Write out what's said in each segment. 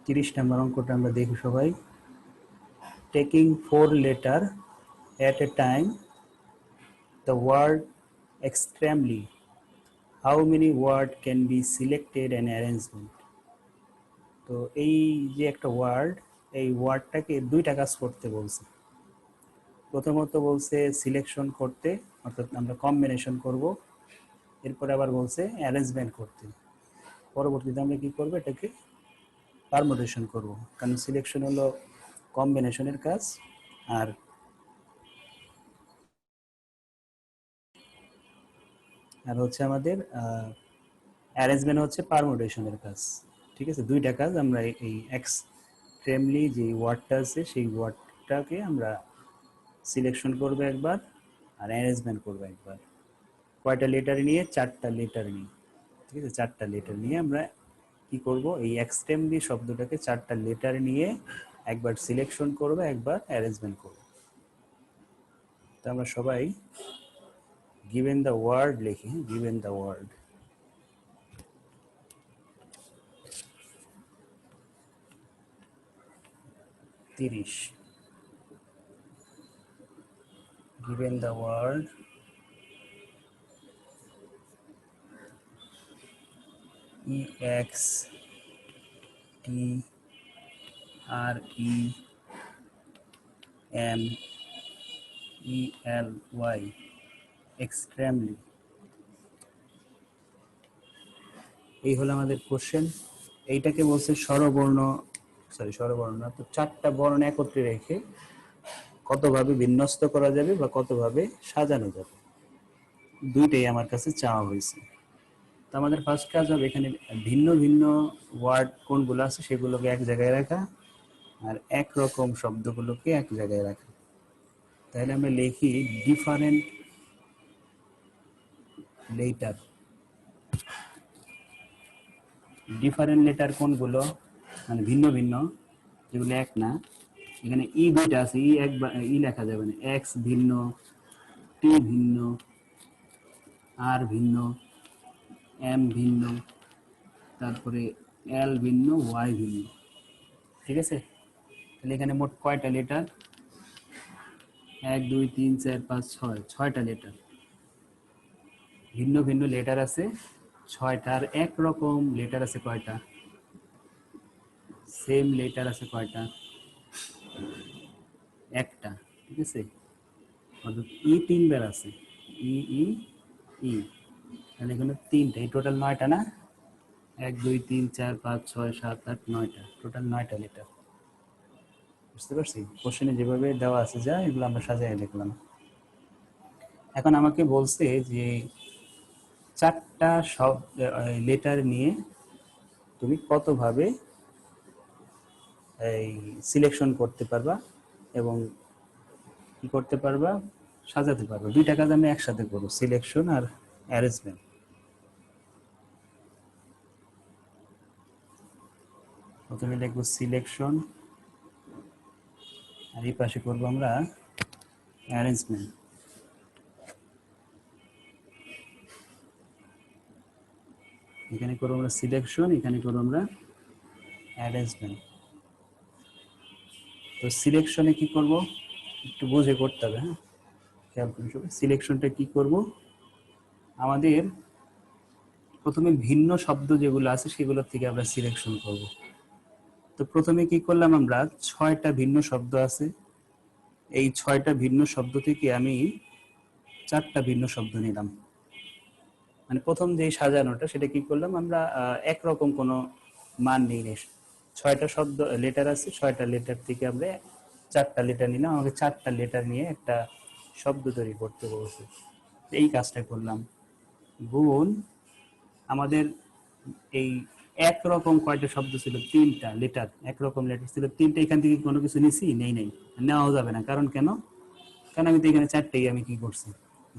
30 নম্বর অঙ্কটা আমরা দেখি সবাই। Taking 4 letter at a time, the word extremely. How many word can be selected and arrangement? তো এই যে একটা ওয়ার্ড, এই ওয়ার্ডটাকে দুইটা কাজ করতে বলছে। প্রথমত বলছে সিলেকশন করতে, অর্থাৎ আমরা কম্বিনেশন করব। এরপরে আবার বলছে অ্যারেঞ্জমেন্ট করতে। পরবর্তীতে আমরা কি করব, এটাকে পারমুটেশন করব, কারণ সিলেকশন হলো কম্বিনেশনের কাজ, আর হচ্ছে আমাদের অ্যারেঞ্জমেন্ট হচ্ছে পারমুটেশনের কাজ। ঠিক আছে, দুইটা কাজ আমরা এই এক্সট্রিমলি যে ওয়ার্ডটা আছে সেই ওয়ার্ডটাকে আমরা সিলেকশন করব একবার, আর অ্যারেঞ্জমেন্ট করব একবার। কয়টা লেটার নিয়ে? 4টা লেটার নিয়ে। ঠিক আছে, 4টা লেটার নিয়ে আমরা কি করব, এই এক্সট্রিমলি শব্দটাকে 4টা লেটার নিয়ে একবার সিলেকশন করব, একবার অ্যারেঞ্জমেন্ট করব। তো আমরা সবাই given the word লিখি, given the word। given the word extremely, extremely। এই হলো আমাদের কোশ্চেন। এইটাকে বলছে স্বরবর্ণ, স্বরবর্ণ না, তো 4টা বর্ণ একত্রে রেখে কতভাবে বিন্যস্ত করা যাবে বা কতভাবে সাজানো যাবে, দুইটাই আমার কাছে চাওয়া হয়েছে। তো আমাদের ফার্স্ট কাজ হবে এখানে ভিন্ন ভিন্ন ওয়ার্ড কোনগুলো আছে সেগুলোকে এক জায়গায় রাখা, আর একরকম শব্দগুলোকে এক জায়গায় রাখা। তাহলে আমরা লিখি ডিফারেন্ট লেটার। ডিফারেন্ট লেটার কোনগুলো, মানে ভিন্ন ভিন্ন, যেগুলো এক না। এখানে ই দুইটা আছে, ই এক ই লেখা যাবে না, এক্স ভিন্ন, টি ভিন্ন, আর ভিন্ন, এম ভিন্ন, তারপরে এল ভিন্ন, ওয়াই ভিন্ন। ঠিক আছে, তাহলে এখানে মোট কয়টা লেটার? 1 2 3 4 5 6, 6টা লেটার। ভিন্ন ভিন্ন লেটার আছে 6টা, আর একরকম লেটার আছে কয়টা? সেম লেটার আছে কয়টা? একটা। ঠিক আছে, অর্থাৎ ই 3বার আছে, ই ই ই, তাহলে এখানে 3টা, এই টোটাল 9টা না? 1 2 3 4 5 6 7 8 9টা, টোটাল 9টা লেটার। বুঝতে পারছি? কোশ্চেনে যেভাবে দেওয়া আছে যা, এগুলো আমরা সাজায় লিখলাম। এখন আমাকে বলছে যে 4টা লেটার নিয়ে তুমি কতভাবে এই সিলেকশন করতে পারবা এবং কি করতে পারবা, সাজাতে পারবা। দুইটা কাজ আমি একসাথে করব, সিলেকশন আর অ্যারেঞ্জমেন্ট। প্রথমে লিখব সিলেকশন, আর এই পাশে করব আমরা অ্যারেঞ্জমেন্ট। এখানে করব আমরা সিলেকশন, এখানে করব আমরা অ্যারেঞ্জমেন্ট। তো সিলেকশনে কি করব, একটু বুঝে করতে হবে। হ্যাঁ, খেয়াল করে সবাই, সিলেকশনটা কি করব, আমাদের প্রথমে ভিন্ন শব্দ যেগুলো আছে সেগুলোর থেকে আমরা সিলেকশন করব। তো প্রথমে কি করলাম, আমরা 6টা ভিন্ন শব্দ আছে, এই 6টা ভিন্ন শব্দ থেকে আমি 4টা ভিন্ন শব্দ নিলাম। মানে প্রথম যে সাজানোটা, সেটা কি করলাম, আমরা একরকম কোনো মান নিই নি। 6টা শব্দ লেটার আছে, 6টা লেটার থেকে আমরা 4টা লেটার নিলাম। আমাকে 4টা লেটার নিয়ে একটা শব্দ তৈরি করতে বলছে, এই কাজটা করলাম। গুণ আমাদের এই একরকম কয়টা শব্দ ছিল? 3টা লেটার, একরকম লেটার ছিল 3টা। এখান থেকে কোনো কিছু নিছি? নেই, নেওয়াও যাবে না। কারণ কেন? কারণ আমি তো এখানে 4টেই আমি কি করছি,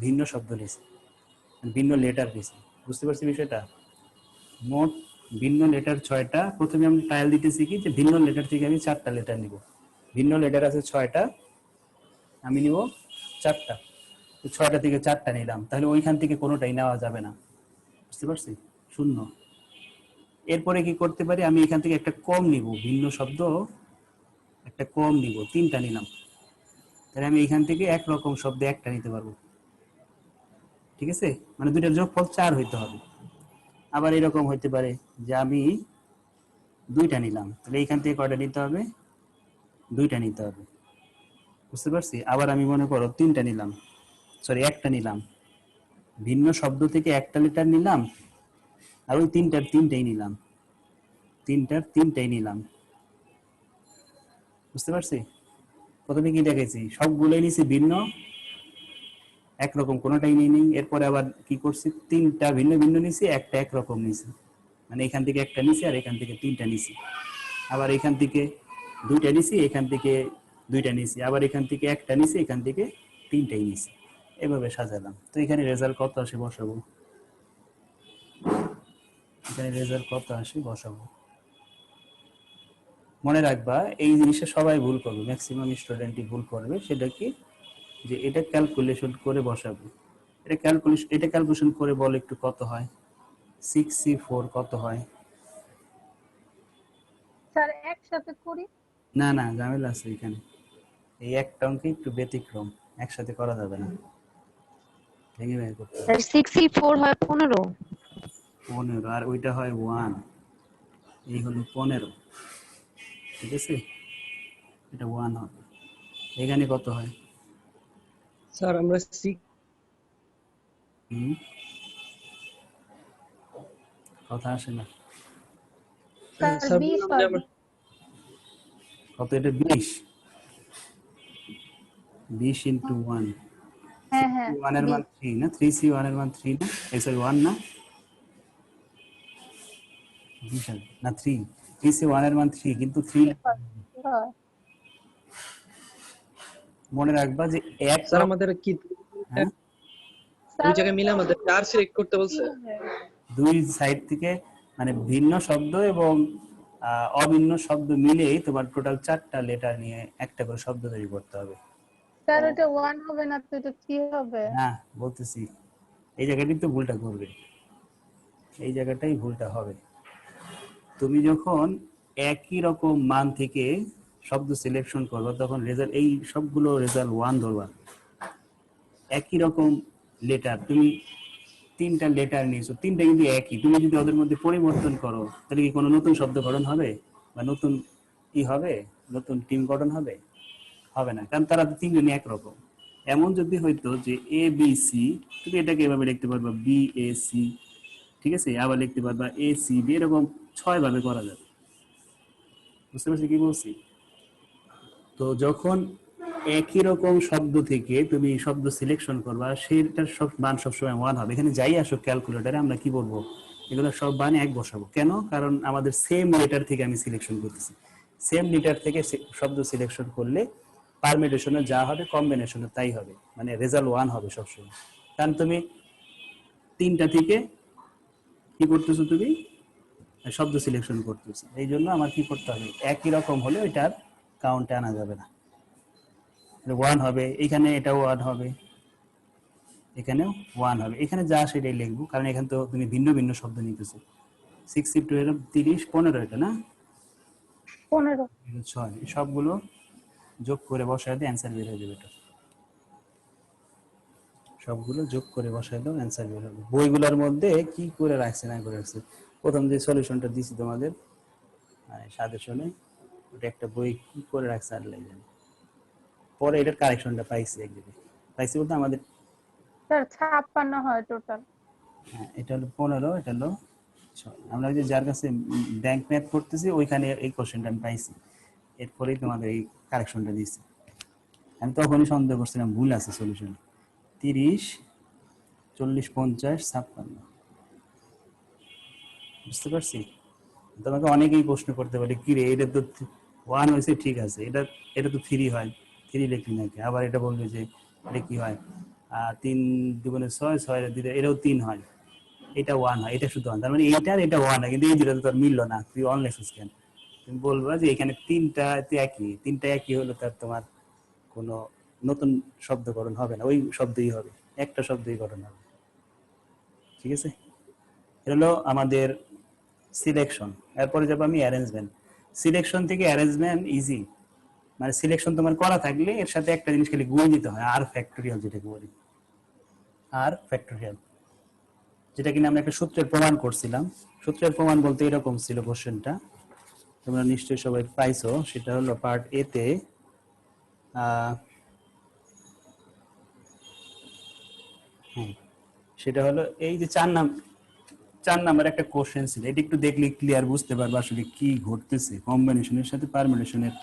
ভিন্ন শব্দ নিয়েছি, ভিন্ন লেটার নিয়েছি। বুঝতে পারছি বিষয়টা? মোট ভিন্ন লেটার 6টা। প্রথমে আমি ট্রায়াল দিতেছি কি, যে ভিন্ন লেটার থেকে আমি 4টা লেটার নিব। ভিন্ন লেটার আছে 6টা, আমি নিব 4টা। 6টা থেকে 4টা নিলাম, তাহলে ওইখান থেকে কোনোটাই নেওয়া যাবে না। বুঝতে পারছি? শূন্য। এরপরে কি করতে পারি, আমি এখান থেকে একটা কম নিব, ভিন্ন শব্দ একটা কম নিব, 3টা নিলাম, তাহলে আমি এখান থেকে একরকম শব্দ একটা নিতে পারবো। ঠিক আছে, মানে দুইটার যোগফল 4 হইতে হবে। আবার এরকম হইতে পারে যে আমি 2টা নিলাম, তাহলে এইখান থেকে কয়টা নিতে হবে, 2টা নিতে হবে। বুঝতে পারছি? আবার আমি মনে করো 3টা নিলাম, সরি 1টা নিলাম, ভিন্ন শব্দ থেকে একটা লেটার নিলাম, আর ওই 3টাই নিলাম, 3টাই নিলাম। বুঝতে পারছি? প্রথমে কি দেখেছি, সবগুলোই নিছি ভিন্ন, একরকম কোনোটাই নেই। এরপরে আবার কি করছি, 3টা ভিন্ন ভিন্ন নিছি, একটা একরকম নিছি, মানে এখান থেকে একটা নিছি আর এখান থেকে 3টা নিছি। আবার এখান থেকে 2টা নিছি, এখান থেকে 2টা নিছি, আবার এখান থেকে একটা নিছি, এখান থেকে 3টাই নিছি। এভাবে সাজালাম। তো এখানে রেজাল্ট কত আসে বসাবো, এখানে রেজাল্ট কত আসে বসাবো। মনে রাখবা এই জিনিসটা সবাই ভুল করবে, ম্যাক্সিমাম স্টুডেন্টই ভুল করবে। সেটা কি, যে এটা ক্যালকুলেশন করে বসাবো। এটা ক্যালকুলেশন করে বলো একটু কত হয়, 6C4 কত হয়? স্যার একসাথে করি। না না, ঝামেলা আছে এখানে, এই একটা অঙ্কে একটু ব্যতিক্রম, একসাথে করা যাবে না, ভেঙে ভেঙে করতে হবে। 6C4 হয় 15। 15, আর ওইটা হয় 1, এই হলো 15। ঠিক আছে, এটা 1 হবে। এখানে কত হয়? স্যার আমরা হুম, কথা আসে না। স্যার স্যার 20 বললাম যে হয়। আমরা কত, এটা 20, 20 ইন্টু 1, হ্যাঁ হ্যাঁ 1 এর মান 3 না, 3C1 এর মান 3 না, এই সরি 1 না, 20 না 3, 3C1 এর মান 3, কিন্তু 3 হয়। মনে রাখবা যে এক স্যার আমাদের কি হ্যাঁ, দুই স্যার জায়গায় মিলে আমাদের 4 সিলেক্ট করতে বলছে। দুই সাইড থেকে, মানে ভিন্ন শব্দ এবং অভিন্ন শব্দ মিলেই তোমার টোটাল 4টা লেটার নিয়ে একটা করে শব্দ তৈরি করতে হবে। স্যার এটা 1 হবে না, তো এটা 3 হবে। না, বলতেছি এই জায়গাটাই তো ভুলটা করবে, এই জায়গাটাই ভুলটা হবে। তুমি যখন একই রকম মান থেকে শব্দ সিলেকশন করবে, তখন রেজাল্ট, এই সবগুলো রেজাল্ট 1 ধরবা। একই রকম লেটার, তুমি 3টা লেটার নিয়েছো, 3টা কিন্তু একই, তুমি যদি ওদের মধ্যে পরিবর্তন করো, তাহলে কি কোনো নতুন শব্দ গঠন হবে, বা নতুন হবে, নতুন টিম গঠন হবে? হবে না, কারণ তারা তো 3জনই একরকম। এমন যদি হইতো যে ABC, তুমি এটাকে এভাবে লিখতে পারবা BAC, ঠিক আছে, আবার লিখতে পারবা ACB, এরকম 6 ভাবে করা যাবে। বুঝতে পারছি কি বলছি? তো যখন একই রকম শব্দ থেকে তুমি শব্দ সিলেকশন করবা, সেটার সব মান সবসময় 1 হবে। এখানে যাই আসুক ক্যালকুলেটারে, আমরা কি বলবো, এগুলো সব মান 1 বসাবো। কেন? কারণ আমাদের সেম লেটার থেকে আমি সিলেকশন করতেছি, সেম লেটার থেকে শব্দ সিলেকশন করলে পারমিটেশনে যা হবে কম্বিনেশনে তাই হবে, মানে রেজাল্ট 1 হবে সবসময়। কারণ তুমি 3টা থেকে কি করতেছো, তুমি শব্দ সিলেকশন করতেছো, এই জন্য আমার কি করতে হবে, একই রকম হলে ওইটার কাউন্টে আনা যাবে না, 1 হবে। এখানে এটাও 1 হবে, এখানেও 1 হবে, এখানে যা সেটাই লিখবো, কারণ এখানে তো তুমি ভিন্ন ভিন্ন শব্দ নিতেছো। 6 × 2 30, 15, এটা না 15। 6, সবগুলো যোগ করে বসায় দিয়ে অ্যান্সার বের হয়ে যাবে। এটা সবগুলো যোগ করে বসায় দাও, অ্যান্সার বের হবে। বইগুলোর মধ্যে কি করে রাখছে না করে রাখছে, প্রথম যে সলিউশনটা দিছি তোমাদের সাজেশনে, ওটা একটা বই কি করে রাখছে আর লাগে, পরে এটার কারেকশনটা পাইছি একদিকে, পাইছি বলতে আমাদের, স্যার 56 হয় টোটাল। হ্যাঁ এটা হলো 15, এটা হলো 6। আমরা যে যার কাছে ব্যাংক ম্যাথ করতেছি ওইখানে এই কোশ্চেনটা আমি পাইছি, এরপরেই তোমাদের এই কারেকশনটা দিয়েছি। আমি তখনই সন্দেহ করছিলাম ভুল আছে সলিউশন। 30, 40, 50, 56, বুঝতে পারছি। তোমাকে অনেকেই প্রশ্ন করতে পারে, কি রে এটা তো 1 হয়েছে, ঠিক আছে, এটা এটা তো 3 হয়, 3 লিখলি নাকি? আবার এটা বলবে যে এটা কি হয়, 3 2 6, 6 2, এটাও 3 হয়, এটা 1 হয়, এটা শুধু 1, তার মানে এইটার এটা 1 হয়, কিন্তু এই দুটো তো তোর মিললো না, তুই 1 লেখছিস কেন? তুমি বলবা যে এখানে 3টা একই হলো, তার তোমার কোনো নতুন শব্দকরণ হবে না, ওই শব্দই হবে, একটা শব্দই গঠন হবে। ঠিক আছে, এটা হলো আমাদের সিলেকশন, এরপরে যাবো আমি অ্যারেঞ্জমেন্ট। সিলেকশন থেকে অ্যারেঞ্জমেন্ট ইজি, মানে সিলেকশন তোমার করা থাকলে এর সাথে একটা জিনিস খালি গুণ দিতে হয়, আর ফ্যাক্টোরিয়াল যেটাকে বলি, আর ফ্যাক্টোরিয়াল, যেটা কিনা আমরা একটা সূত্রের প্রমাণ করছিলাম। সূত্রের প্রমাণ বলতে এরকম ছিল কোশ্চেনটা, তোমরা নিশ্চয়ই সবাই পাইছো। সেটা হলো পার্ট এ তে সেটা হলো এই যে 4 নাম্বার একটা কোশ্চেন ছিল, এটা একটু দেখলে ক্লিয়ার বুঝতে পারবে আসলে কি ঘটতেছে, কম্বিনেশনের সাথে পারমিউটেশনের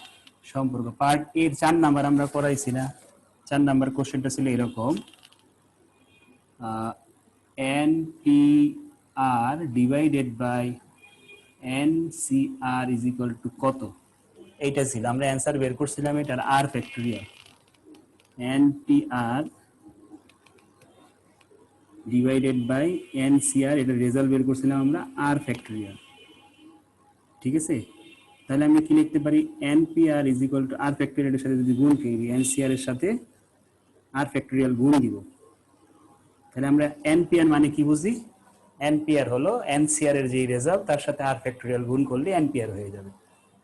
সম্পর্ক। পার্ট এর 4 নাম্বার আমরা করাইছি না? 4 নাম্বার কোশ্চেনটা ছিল এরকম, NPR divided by NCR is equal to কত, এইটা ছিল। আমরা অ্যান্সার বের করছিলাম এটার আর factorial, NPR divided by NCR, এটা রেজাল্ট বের করছিলাম আমরা আর ফ্যাক্টোরিয়াল। ঠিক আছে, তাহলে আমরা কি লিখতে পারি, NPR is equal to R factorial এর সাথে যদি গুণ করি, NCR এর সাথে আর ফ্যাক্টোরিয়াল গুণ দিব, তাহলে আমরা NPR মানে কি বুঝি, NPR হলো NCR এর যে রেজাল্ট তার সাথে আর ফ্যাক্টোরিয়াল গুণ করলে NPR হয়ে যাবে।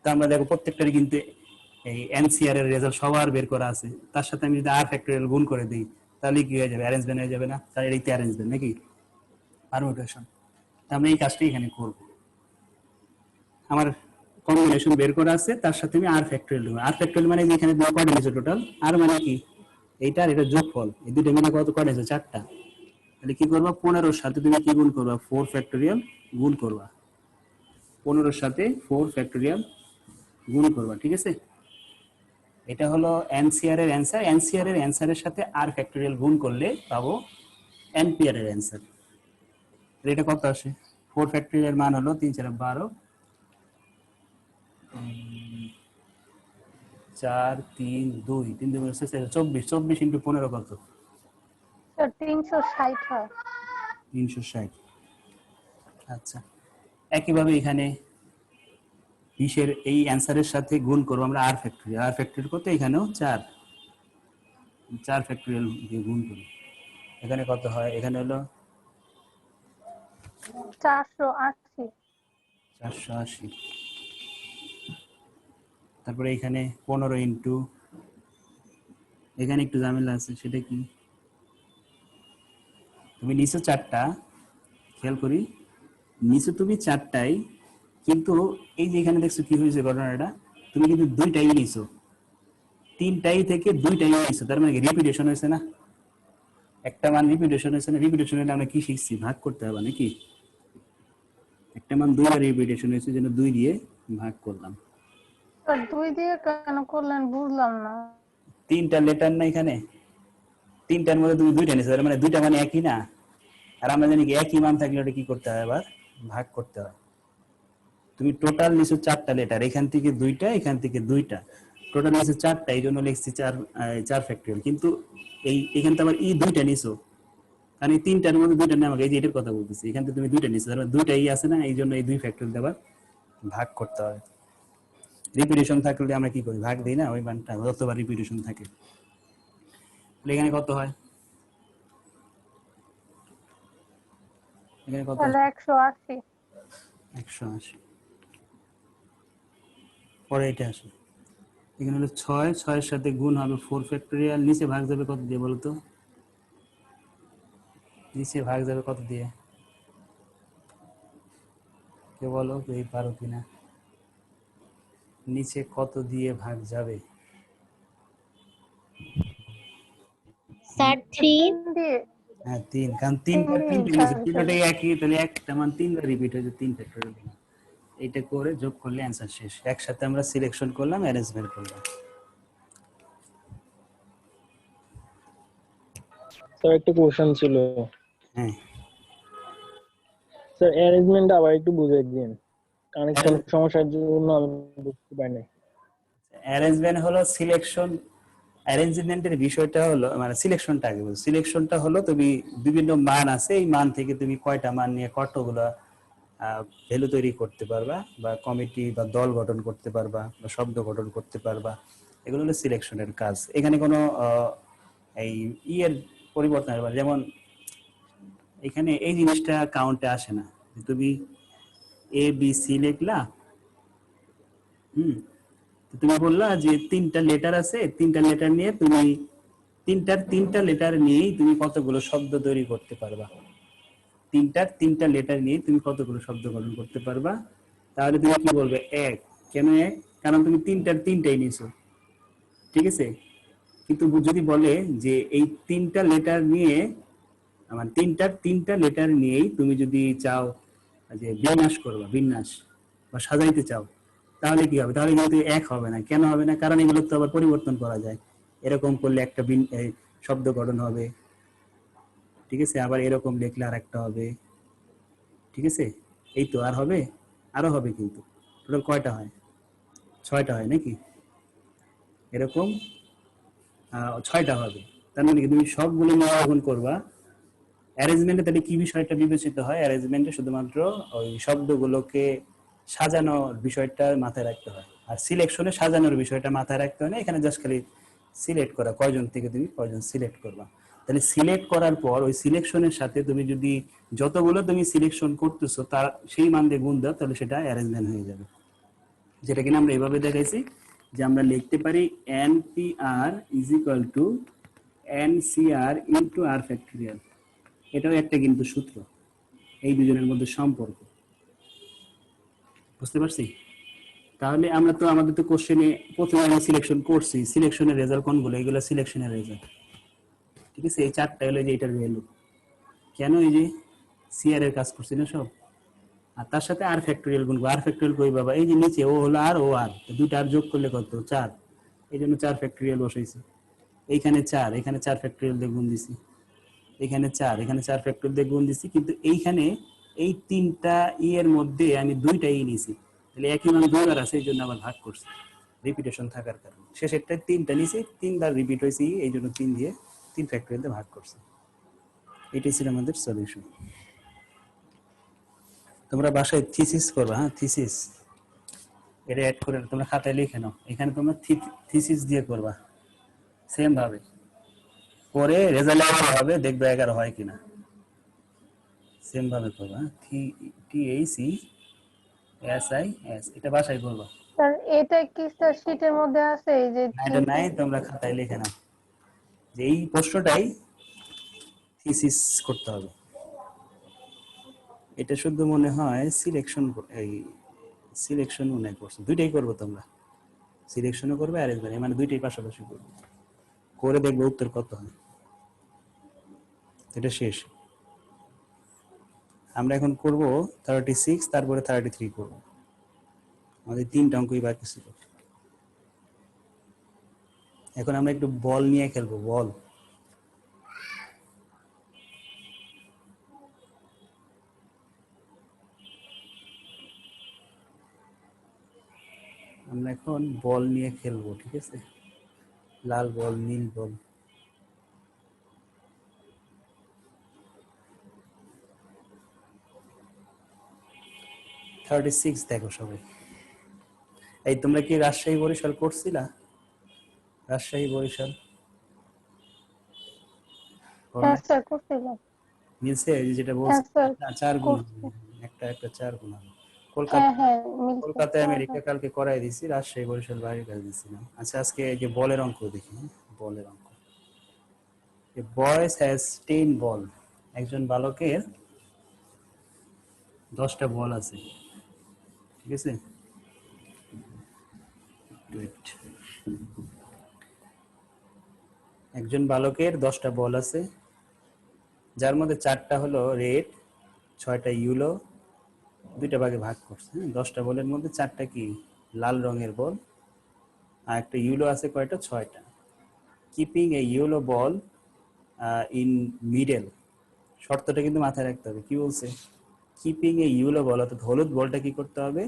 তো আমরা দেখো প্রত্যেকটারই কিন্তু এই NCR এর রেজাল্ট সবার বের করা আছে, তার সাথে আমি যদি আর ফ্যাক্টোরিয়াল গুণ করে দিই তাহলে কি হয়ে যাবে, অ্যারেঞ্জমেন্ট হয়ে যাবে না? তাহলে এটাই অ্যারেঞ্জমেন্ট নাকি পারমুটেশন। আমরা এই কাজটাই এখানে করব। আমার কম্বিনেশন বের করা আছে, তার সাথে আমি আর ফ্যাক্টোরিয়াল দেবো। আর ফ্যাক্টোরিয়াল মানে এখানে কয়টা নিয়েছে টোটাল, আর মানে কি এইটা আর এটা যোগফল, এই দুটো মিলে কত কয়টা আছে, 4টা। তাহলে কি করবা, 15 এর সাথে তুমি কি গুণ করবা, 4 ফ্যাক্টোরিয়াল গুণ করবা, 15 এর সাথে 4 ফ্যাক্টোরিয়াল গুণ করবা। ঠিক আছে, এটা হলো NCR এর অ্যান্সার। NCR এর অ্যান্সারের সাথে আর ফ্যাক্টোরিয়াল গুণ করলে পাবো NPR এর অ্যান্সার। এটা কত আসে, 4 ফ্যাক্টোরিয়াল মান হলো 3 4 12, 4 3 2 3 2 24, 24 ইন্টু 15 কত, স্যার 360 হয়। 360। আচ্ছা, একইভাবে এখানে 20 এর এই অ্যান্সারের সাথে গুণ করবো আমরা আর ফ্যাক্টোরিয়াল। আর ফ্যাক্টোরিয়াল কত, এখানেও 4 ফ্যাক্টোরিয়াল দিয়ে গুণ করি, এখানে কত হয়, এখানে হলো 480। 480। তারপরে এখানে 15 ইন্টু, এখানে একটু ঝামেলা আছে, সেটা কি, তুমি নিচে 4টা, খেয়াল করি নিচে তুমি 4টাই, কিন্তু এই যে এখানে দেখছো কি হয়েছে ঘটনাটা, তুমি কিন্তু 2টাই নিছো, 3টাই থেকে 2টাই নিছো, তার মানে রিপিটেশন হয়েছে না, একটা মান রিপিটেশন হয়েছে না। রিপিটেশন হলে আমরা কি শিখছি, ভাগ করতে হবে নাকি, একটা মান 2বার রিপিটেশন হয়েছে, জন্য 2 দিয়ে ভাগ করলাম। স্যার 2 দিয়ে কেন করলেন বুঝলাম না। 3টা লেটার না এখানে, 3টার মধ্যে তুমি 2টা নিছো, তার মানে 2টা মানে একই না। আর আমরা জানি কি একই মান থাকলে ওটা কি করতে হয়, আবার ভাগ করতে হয়। তুমি টোটাল নিছো 4টা লেটার, এখান থেকে 2টা, এখান থেকে 2টা, টোটাল নিছো 4টা, এই জন্য লিখছি 4 ফ্যাক্টোরিয়াল। কিন্তু এখান থেকে আবার 2টা নিছো, কারণ এই 3টার মধ্যে 2টা নেই, আমাকে এই যে এটার কথা বলতেছি, এখান থেকে তুমি 2টা নিছো, তার মানে 2টাই আছে না, এই জন্য এই 2 ফ্যাক্টোরিয়াল দিয়ে আবার ভাগ করতে হয়। রিপিটেশন থাকলে আমরা কি করি, ভাগ দিই না, ওই মানটা যতবার রিপিটেশন থাকে। তাহলে এখানে কত হয়, এখানে কত, তাহলে 180। 180। পরে এটা আসে, এখানে হলো 6, 6 এর সাথে গুণ হবে 4 ফ্যাক্টোরিয়াল, নিচে ভাগ যাবে কত দিয়ে বলো তো, নিচে ভাগ যাবে কত দিয়ে, কে বলো, কেউ পারো কিনা, নিচে কত দিয়ে ভাগ যাবে, স্যার 3 3 দিয়ে। হ্যাঁ 3, কারণ 3বার 3টা নিচে, তিনটাই একই, তাহলে একটা মান 3বার রিপিট হয়েছে, 3 ফ্যাক্টোরিয়াল। এইটা করে যোগ করলে অ্যান্সার শেষ। একসাথে আমরা সিলেকশন করলাম, অ্যারেঞ্জমেন্ট করলাম। স্যার একটা কোশ্চেন ছিল, হ্যাঁ, স্যার অ্যারেঞ্জমেন্ট আবার একটু বুঝিয়ে দিন, কানেকশন সমস্যার জন্য আমি বুঝতে পারি না। অ্যারেঞ্জমেন্ট হলো সিলেকশন, অ্যারেঞ্জমেন্টের বিষয়টা হলো মানে সিলেকশনটা আগে বলছি। সিলেকশনটা হলো তুমি বিভিন্ন মান আছে, এই মান থেকে তুমি কয়টা মান নিয়ে কতগুলো ভ্যালু তৈরি করতে পারবা, বা কমিটি বা দল গঠন করতে পারবা, বা শব্দ গঠন করতে পারবা, এগুলো হলো সিলেকশনের কাজ। এখানে কোনো এই ইয়ের পরিবর্তন হবে, যেমন এখানে এই জিনিসটা কাউন্টে আসে না, তুমি এ বি সি লিখলা। তো তুমি বললা যে তিনটা লেটার আছে, তিনটা লেটার নিয়ে তুমি তিনটা লেটার নিয়েই তুমি কতগুলো শব্দ তৈরি করতে পারবা। তিনটা লেটার নিয়ে তুমি কতগুলো শব্দ গঠন করতে পারবা। তাহলে তুমি কি বলবে? এক। কেন এক? কারণ তুমি তিনটাই নিয়েছো, ঠিক আছে। কিন্তু যদি বলে যে এই তিনটা লেটার নিয়ে, আমার তিনটা লেটার নিয়েই তুমি যদি চাও যে বিন্যাস করবা, বিন্যাস বা সাজাইতে চাও, তাহলে কি হবে? তাহলে কিন্তু এক হবে না। কেন হবে না? কারণ এগুলো তো আবার পরিবর্তন করা যায়। এরকম করলে একটা শব্দ গঠন হবে, ঠিক আছে। আবার এরকম লিখলে আর একটা হবে, ঠিক আছে। এই তো আর হবে, আরো হবে। কিন্তু টোটাল কয়টা হয়? 6টা হয় নাকি? এরকম 6টা হবে। তার মানে কি তুমি সবগুলো নিয়ে যখন করবা অ্যারেঞ্জমেন্টে, তাহলে কি বিষয়টা বিবেচিত হয়? অ্যারেঞ্জমেন্টে শুধুমাত্র ওই শব্দগুলোকে সাজানোর বিষয়টা মাথায় রাখতে হয়, আর সিলেকশনে সাজানোর বিষয়টা মাথায় রাখতে হয় না। এখানে জাস্ট খালি সিলেক্ট করা, কয়জন থেকে তুমি কয়জন সিলেক্ট করবা। তাহলে সিলেক্ট করার পর ওই সিলেকশনের সাথে তুমি যদি যতগুলো তুমি সিলেকশন করতেছো তার সেই মান দিয়ে গুণ দাও, তাহলে সেটা অ্যারেঞ্জমেন্ট হয়ে যাবে। যেটা কিনা আমরা এভাবে দেখাইছি যে আমরা লিখতে পারি NPR is equal to NCR into R factorial. এটাও একটা কিন্তু সূত্র, এই দুজনের মধ্যে সম্পর্ক। বুঝতে পারছি? তাহলে আমরা তো আমাদের তো কোশ্চেনে প্রথমে আমরা সিলেকশন করছি, সিলেকশনের রেজাল্ট কোনগুলো? এগুলো সিলেকশনের রেজাল্ট, ঠিক আছে। এই চারটা হলো যে এটার ভ্যালু। কেন? এই যে সিআর এর কাজ করছি না সব, আর তার সাথে আর ফ্যাক্টরিয়াল গুণ। আর ফ্যাক্টরিয়াল কই বাবা? এই যে নিচে ও হলো আর, ও আর, দুইটা আর যোগ করলে কত? 4। এই জন্য 4 ফ্যাক্টরিয়াল বসাইছি। এইখানে 4, এখানে 4 ফ্যাক্টরিয়াল দিয়ে গুণ দিছি। এখানে 4, এখানে 4 ফ্যাক্টর দিয়ে গুণ দিছি। কিন্তু এইখানে এই তিনটা এর মধ্যে আমি দুইটা নিছি, তাহলে একই মান দুইবার আছে, এই জন্য আবার ভাগ করছি রিপিটেশন থাকার কারণে। শেষেরটা 3টা নিছি, 3বার রিপিট হয়েছে, এই জন্য 3 দিয়ে 3 ফ্যাক্টরিয়াল দিয়ে ভাগ করছি। এটাই ছিল আমাদের সলিউশন। তোমরা বাসায় থিসিস করবা, হ্যাঁ থিসিস এটা অ্যাড করে তোমরা খাতায় লিখে নাও। এখানে তোমরা থিসিস দিয়ে করবা সেম ভাবে, করে রেজাল্ট হবে, দেখবে 11 হয় কিনা। সেম ভাবে করবা, THESIS, এটা বাসায় করবা। স্যার এটা কি স্যার শীটের মধ্যে আছে এই যে না এটা নাই, তোমরা খাতায় লিখে নাও যে এই প্রশ্নটাই থিসিস করতে হবে। এটা শুধু মনে হয় সিলেকশন, এই সিলেকশন মনে হয় করছো, দুইটাই করবো তোমরা, সিলেকশনও করবে অ্যারেঞ্জমেন্ট, মানে দুইটাই পাশাপাশি করবে, করে দেখবে উত্তর কত হয়। এটা শেষ। আমরা এখন করব 36, তারপরে 33 করব। আমাদের 3টা অঙ্কই বাকি ছিল। এখন আমরা একটু বল নিয়ে খেলবো, বল। আমরা এখন বল নিয়ে খেলবো, ঠিক আছে। লাল বল, নীল বল। থার্টি সিক্স দেখো সবাই। এই তোমরা কি রাজশাহী বরিশাল করছিলা? রাজশাহী বরিশাল করো হ্যাঁ নাই? স্যার করছিলাম। মিলছে? এই যে যেটা বলছি হ্যাঁ স্যার 4 গুণ করছি। একটা একটা 4 গুণ হবে। হ্যাঁ কলকাতা, হ্যাঁ মিলছে কলকাতায় হ্যাঁ আমেরিকা হ্যাঁ। কালকে করাই দিছি, রাজশাহী বরিশাল বাইরে কাজ দিছিলাম। আচ্ছা আজকে এই যে বলের অঙ্ক দেখি, হ্যাঁ? বলের অঙ্ক। এ বয়েস হ্যাজ 10 বল। একজন বালকের 10টা বল আছে, ঠিক আছে। Wait. একজন বালকের 10টা বল আছে, যার মধ্যে 4টা হলো রেড, 6টা ইয়েলো, 2টা ভাগে ভাগ করছে। হ্যাঁ, 10টা বলের মধ্যে 4টা কি লাল রঙের বল, আর একটা ইয়েলো আছে কয়টা? 6টা। Keeping a yellow ball in middle. শর্তটা কিন্তু মাথায় রাখতে হবে। কি বলছে? কিপিং এ ইয়েলো বল, অর্থাৎ হলুদ বলটা কি করতে হবে?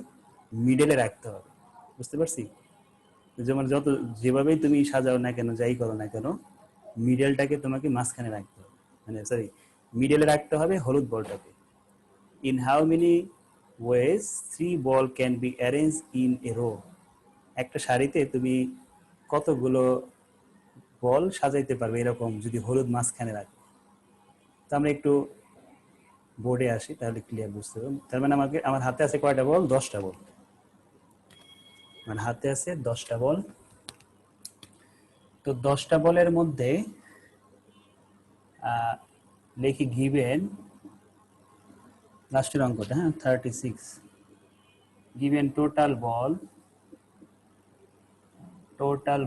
মিডলে রাখতে হবে। বুঝতে পারছি? যেমন যত যেভাবেই তুমি সাজাও না কেন, যাই করো না কেন, মিডলটাকে তোমাকে মাঝখানে রাখতে হবে, মানে সরি মিডলে রাখতে হবে হলুদ বলটাকে। In how many ways 3 ball can be arrange in a row. একটা সারিতে তুমি কতগুলো বল সাজাইতে পারবে এরকম যদি হলুদ মাঝখানে রাখো। তো আমরা একটু বোর্ডে আসি তাহলে ক্লিয়ার বুঝতে পারবো। তার মানে আমার হাতে আছে কয়টা বল? 10টা বল। আমার হাতে আছে 10টা বল। তো 10টা বলের মধ্যে লিখি গিভেন, লাস্টের অঙ্কটা, হ্যাঁ 36, গিভেন টোটাল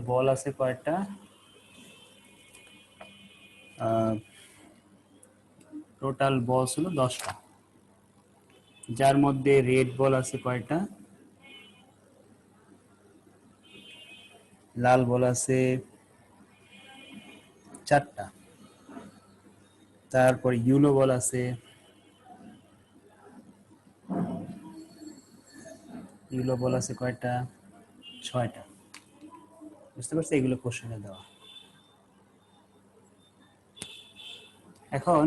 বল আছে কয়টা? টোটাল বল হলো 10টা, যার মধ্যে রেড বল আছে কয়টা? লাল বল আছে 4টা, তারপর ইয়েলো বল আছে কয়টা? 6টা। বুঝতে পারছি? এগুলো কোশ্চেনে দেওয়া। এখন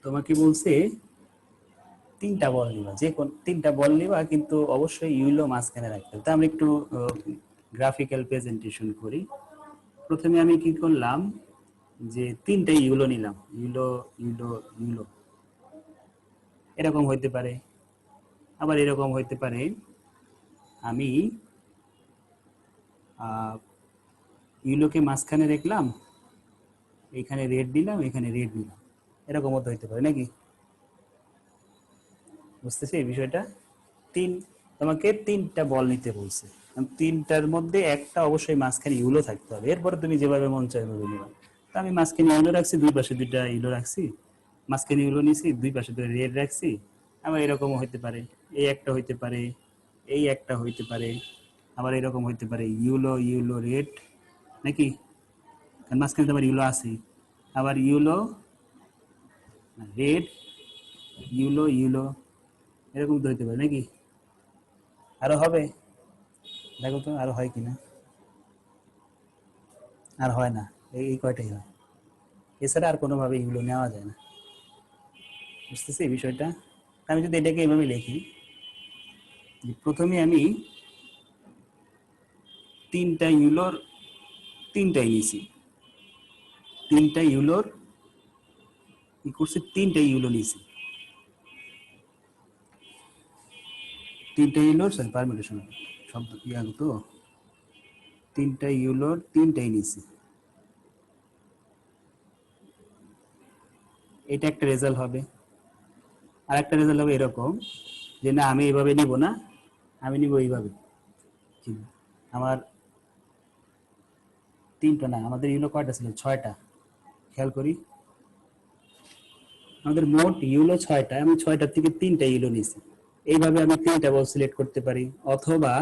তোমাকে বলছে 3টা বল নিবা, যে কোন 3টা বল নিবা, কিন্তু অবশ্যই ইউলো মাঝখানে রাখতে হবে। তা আমরা একটু গ্রাফিক্যাল প্রেজেন্টেশন করি। প্রথমে আমি কি করলাম, যে 3টা ইউলো নিলাম, ইউলো এরকম হইতে পারে, আবার এরকম হইতে পারে। আমি ইউলোকে মাঝখানে রাখলাম, এখানে রেড দিলাম, এখানে রেড দিলাম, এরকম মতো হইতে পারে নাকি? বুঝতেছি এই বিষয়টা। তোমাকে 3টা বল নিতে বলছে, 3টার মধ্যে একটা অবশ্যই মাঝখানে ইউলো থাকতে হবে, এরপরে তুমি যেভাবে মন চায় ওইভাবে নিবা। তো আমি মাঝখানে ইউলো রাখছি, দুই পাশে 2টা ইউলো রাখছি, মাঝখানে ইউলো নিছি, দুই পাশে 2টা রেড রাখছি। আবার এরকমও হইতে পারে, এই একটা হইতে পারে, এই একটা হইতে পারে, আবার এরকম হইতে পারে ইউলো রেড নাকি, কারণ মাঝখানে তো আবার ইউলো আছে, আবার ইউলো রেড ইউলো এরকম তো হইতে পারে নাকি? আরো হবে? দেখো তো আরো হয় কিনা। আর হয় না, এই কয়টাই হয়, এছাড়া আর কোনোভাবে এগুলো নেওয়া যায় না। বুঝতেছি এই বিষয়টা। আমি যদি এটাকে এইভাবে লিখি, প্রথমে আমি 3টা ইউলোর 3টাই নিছি, 3টা ইউলোর কি করছি, 3টা ইউলো নিছি, 3টা ইউলোর সরি পারমিটেশন শব্দ কি আগে তো, 3টা ইউলোর 3টাই নিছি। এটা একটা রেজাল্ট হবে। আর একটা রেজাল্ট হবে এরকম, যে না আমি এইভাবে নিব না, আমি নিব এইভাবে। আমার 3টা না, আমাদের ইউলো কয়টা ছিল? 6টা। খেয়াল করি, আমাদের মোট ইউলো 6টা, আমি 6টার থেকে 3টা ইউলো নিছি। এইভাবে আমি 3টা বল সিলেক্ট করতে পারি, অথবা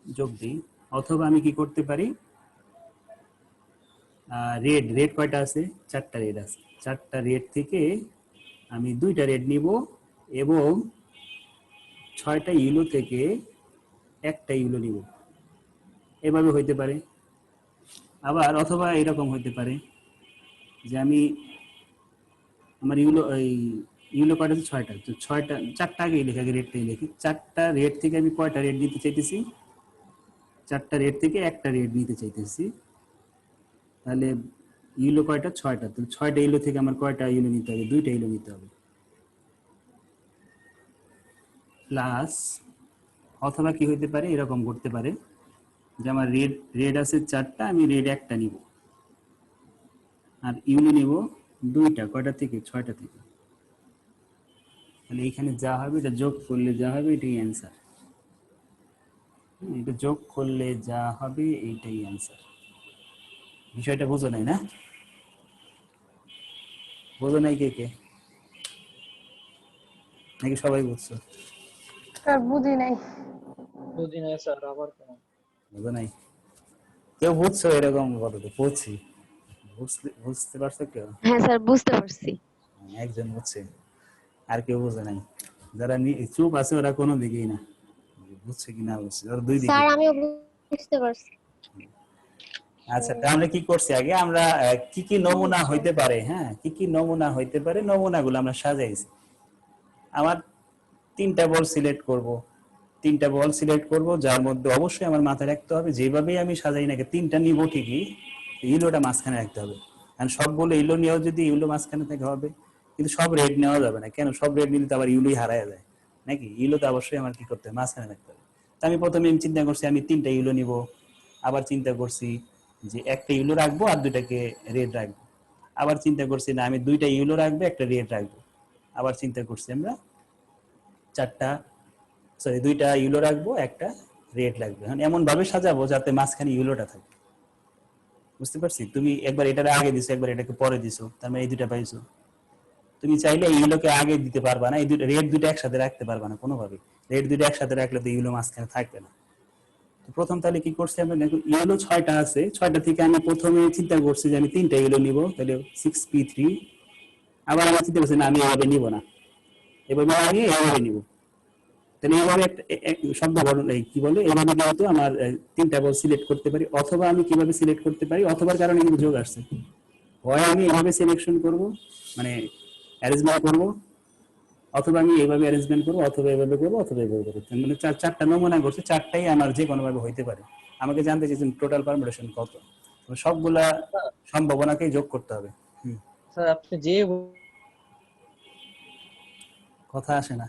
যোগ দিই, অথবা আমি কি করতে পারি, রেড কয়টা আছে? 4টা রেড আছে, 4টা রেড থেকে আমি 2টা রেড নিব, এবং 6টা ইউলো থেকে একটা ইউলো নিব। এভাবে হইতে পারে। আবার অথবা এরকম হইতে পারে যে আমার ইউলো কয়টা আছে? 6টা। তো 4টা আগেই লেখা, রেডটাই লিখি। 4টা রেড থেকে আমি কয়টা রেড নিতে চাইতেছি? 4টা রেড থেকে একটা রেড নিতে চাইতেছি। তাহলে ইউলো কয়টা? 6টা। তো 6টা ইউলো থেকে আমার কয়টা ইউলো নিতে হবে? 2টা ইউলো নিতে হবে। প্লাস অথবা কি হইতে পারে, এরকম করতে পারে যে আমার রেড আছে 4টা, আমি রেড একটা নিব, আর ইউলো নিব 2টা। কয়টা থেকে? 6টা থেকে। তাহলে এখানে যা হবে, এটা যোগ করলে যা হবে এটাই অ্যান্সার। এটা যোগ করলে যা হবে এইটাই অ্যান্সার। বিষয়টা বোঝো নাই না? বোঝো নাই কে কে, নাকি সবাই বুঝছো? স্যার বুঝি নাই। বুঝি নাই স্যার, আবার কেন? বোঝো নাই? কেউ বুঝছো এরকম কথা তো বুঝছি, বুঝতে পারছো কেউ? হ্যাঁ স্যার, বুঝতে পারছি। একজন বুঝছে, আর কেউ বোঝে নাই। যারা চুপ আছে ওরা কোনো দিকেই না, বুঝছে কি না বুঝছে, ওরা দুই দিকে। স্যার আমিও বুঝতে পারছি। আচ্ছা, তাহলে কি করছি আগে আমরা, কি কি নমুনা হইতে পারে, হ্যাঁ কি কি নমুনা হইতে পারে, নমুনাগুলো আমরা সাজাইছি। আমার 3টা বল সিলেক্ট করব, 3টা বল সিলেক্ট করব, যার মধ্যে অবশ্যই আমার মাথায় রাখতে হবে, যেভাবেই আমি সাজাই নাকি 3টা নিব ঠিকই, ইউলোটা মাঝখানে রাখতে হবে। কারণ সবগুলো ইউলো নিয়েও যদি ইউলো মাঝখানে থেকে হবে, কিন্তু সব রেড নেওয়া যাবে না। কেন? সব রেড নিলে তো আবার ইউলোই হারায় যায় নাকি? ইউলো তো অবশ্যই আমার কি করতে হবে, মাঝখানে রাখতে হবে। তো আমি প্রথমে চিন্তা করছি আমি 3টা ইউলো নিব, আবার চিন্তা করছি যে একটা ইউলো রাখবো আর 2টাকে রেড রাখবো, আবার চিন্তা করছি না আমি 2টা ইউলো রাখবো একটা রেড রাখবো, আবার চিন্তা করছি আমরা 2টা ইউলো রাখবো একটা রেড লাগবে। এখন এমন ভাবে সাজাবো যাতে মাঝখানে ইউলোটা থাকে। বুঝতে পারছি? তুমি একবার এটারে আগে দিছো, একবার এটাকে পরে দিছো, তার মানে এই 2টা পাইছো। তুমি চাইলে ইউলোকে আগে দিতে পারবা না, এই রেড 2টা একসাথে রাখতে পারবা না কোনোভাবে। রেড 2টা একসাথে রাখলে তো ইউলো মাঝখানে থাকবে না। তো প্রথম তাহলে কি করছি আমরা, দেখো ইউলো 6টা আছে, 6টা থেকে আমি প্রথমে চিন্তা করছি যে আমি 3টা ইউলো নিব, তাহলে 6p3। আবার আমার চিন্তা করছি না আমি এভাবে নিব না, এভাবে আগে এভাবে নিব। তাহলে এইভাবে একটা শব্দ গঠন কি বলে, এইভাবে কিন্তু আমার 3টা বল সিলেক্ট করতে পারি। অথবা আমি কিভাবে সিলেক্ট করতে পারি, অথবার কারণে কিন্তু যোগ আসছে। হয় আমি এভাবে সিলেকশন করব, মানে অ্যারেঞ্জমেন্ট করব, অথবা আমি এইভাবে অ্যারেঞ্জমেন্ট করবো, অথবা এভাবে করবো, অথবা এভাবে করবো। মানে 4টা নমুনা করছে, 4টাই আমার যে কোনো ভাবে হইতে পারে। আমাকে জানতে চাইছেন টোটাল পারমিউটেশন কত, সবগুলা সম্ভাবনাকেই যোগ করতে হবে। স্যার আপনি যে কথা আসে না,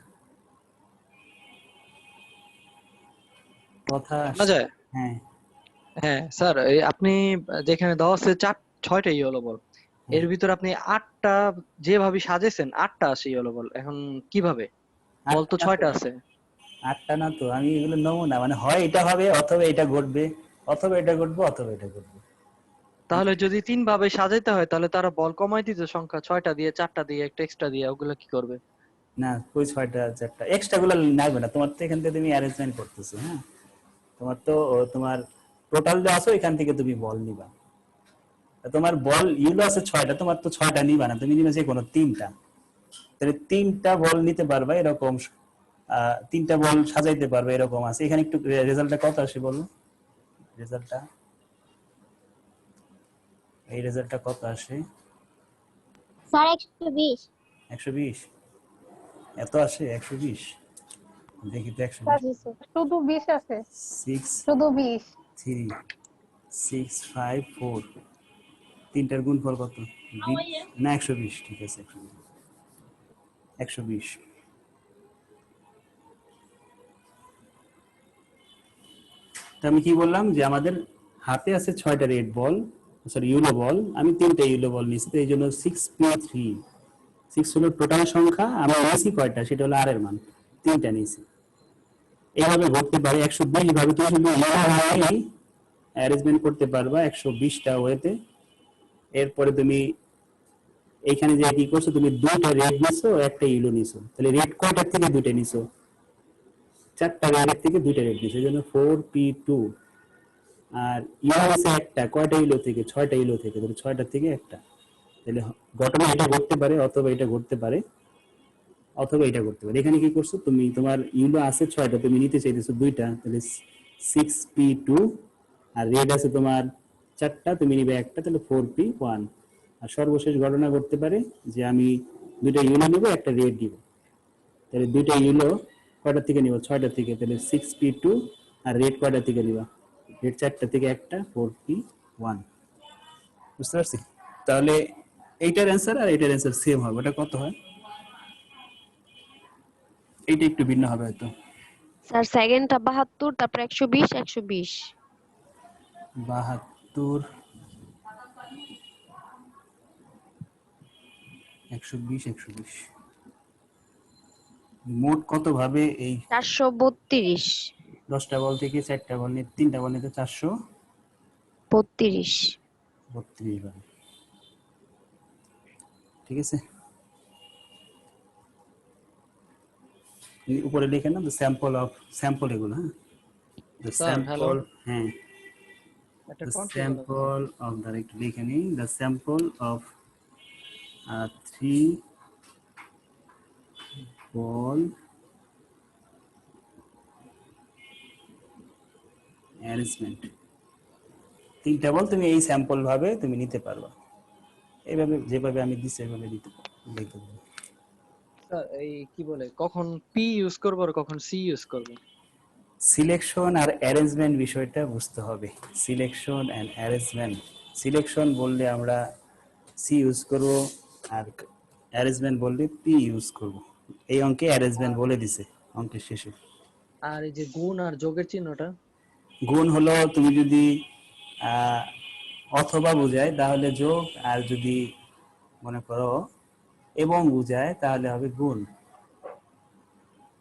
কথা শোনা যায়? হ্যাঁ হ্যাঁ স্যার, এই আপনি যেখানে দেওয়া আছে 6টা ইয়েলো বল, এর ভিতর আপনি 8টা যেভাবে সাজেছেন 8টা আছে ইয়েলো বল, এখন কিভাবে? বল তো 6টা আছে। 8টা না তো, আমি এগুলো নমুনা, মানে হয় এটা হবে, অথবা এটা ঘটবে, অথবা এটা ঘটবে, অথবা এটা ঘটবে। তাহলে যদি 3 ভাবে সাজাইতে হয় তাহলে তারা বল কমাই দিতে, সংখ্যা 6টা দিয়ে 4টা দিয়ে একটা এক্সট্রা দিয়ে, ওগুলো কি করবে? না, ওই 6টা 4টা এক্সট্রা গুলো লাগবে না তোমার, তো এখান থেকে তুমি অ্যারেঞ্জমেন্ট করতেছো। হ্যাঁ, তোমার তো তোমার টোটাল যা আছে এখান থেকে তুমি বল নিবা। তোমার বল ইউলো আছে 6টা, তোমার তো 6টা নিবা না, তুমি নিবে যে কোনো 3টা। তাহলে 3টা বল নিতে পারবা এরকম, 3টা বল সাজাইতে পারবে এরকম আছে। এখানে একটু রেজাল্টটা কত আসে বলো, রেজাল্টটা, এই রেজাল্টটা কত আসে? স্যার 120। 120? এত আসে 120? দেখি তো 120। শুধু 20 আছে, 6 শুধু 20। 3 6 5 4, 3টার গুণফল কত? না 120, ঠিক আছে 120। তো আমি কি বললাম যে আমাদের হাতে আছে 6টা রেড বল, সরি ইউলো বল, আমি 3টা ইউলো বল নিয়েছি, তো এই জন্য 6p3। 6 হলো টোটাল সংখ্যা, আমরা নিয়েছি কয়টা সেটা হলো আর এর মান, 3টা নিয়েছি। এইভাবে ঘটতে পারে 120 ভাবে, তুমি শুধু অ্যারেঞ্জমেন্ট করতে পারবা 120টা ওয়েতে। এরপরে তুমি এইখানে যে কি করছো, তুমি 2টা রেড নিছো, একটা ইউলো নিছো, তাহলে রেড কয়টার থেকে 2টা নিছো? 4টা রেড থেকে 2টা রেড নিছো, এই জন্য 4p2। আর ইউলো আছে একটা, কয়টা ইউলো থেকে? 6টা ইউলো থেকে, তাহলে 6টার থেকে একটা। তাহলে ঘটনা এটা ঘটতে পারে, অথবা এটা ঘটতে পারে, অথবা এটা করতে পারে। এখানে কি করছো তুমি, তোমার ইউলো আছে 6টা, তুমি নিতে চাইতেছো 2টা, তাহলে 6p2। আর রেড আছে তোমার 4টা, তুমি নিবে একটা, তাহলে 4p1। আর সর্বশেষ ঘটনা ঘটতে পারে যে আমি 2টা ইউলো নিব, একটা রেড দিব, তাহলে 2টা ইউলো কয়টা থেকে নিব? 6টা থেকে, তাহলে 6p2। আর রেড কয়টা থেকে নিবা? রেড 4টা থেকে একটা, 4p1। বুঝতে পারছি? তাহলে এইটার অ্যান্সার আর এইটার অ্যান্সার সেম হবে। ওটা কত হয়? এইটা একটু ভিন্ন হবে হয়তো। স্যার সেকেন্ডটা 72, তারপর 120 120। 72 120 120, মোট কত ভাবে এই 432 10টা বল থেকে 4টা বল নিয়ে 3টা বল নিতে 432 32। ভাবে। ঠিক আছে, উপরে লিখে না, দ্য স্যাম্পল অফ, স্যাম্পল এগুলো, হ্যাঁ দ্য স্যার হ্যালো, স্যাম্পল, হ্যাঁ একটা the control sample of the, একটু লিখে নিই, the sample of 3 ball arrangement। 3টা বল তুমি এই স্যাম্পল ভাবে তুমি নিতে পারবা, এইভাবে যেভাবে আমি দিছি এইভাবে দিতে লিখতে পারবো। স্যার এই কি বলে, কখন পি ইউজ করব আর কখন সি ইউজ করব? সিলেকশন আর অ্যারেঞ্জমেন্ট বিষয়টা বুঝতে হবে। সিলেকশন এন্ড অ্যারেঞ্জমেন্ট, সিলেকশন বললে আমরা সি ইউজ করব, আর অ্যারেঞ্জমেন্ট বললে পি ইউজ করব। এই অঙ্কে অ্যারেঞ্জমেন্ট বলে দিছে অঙ্কের শেষে। আর এই যে গুণ আর যোগের চিহ্নটা? গুণ হলো তুমি যদি আহ, অথবা বোঝায় তাহলে যোগ, আর যদি মনে করো এবং বোঝায় তাহলে হবে গুণ।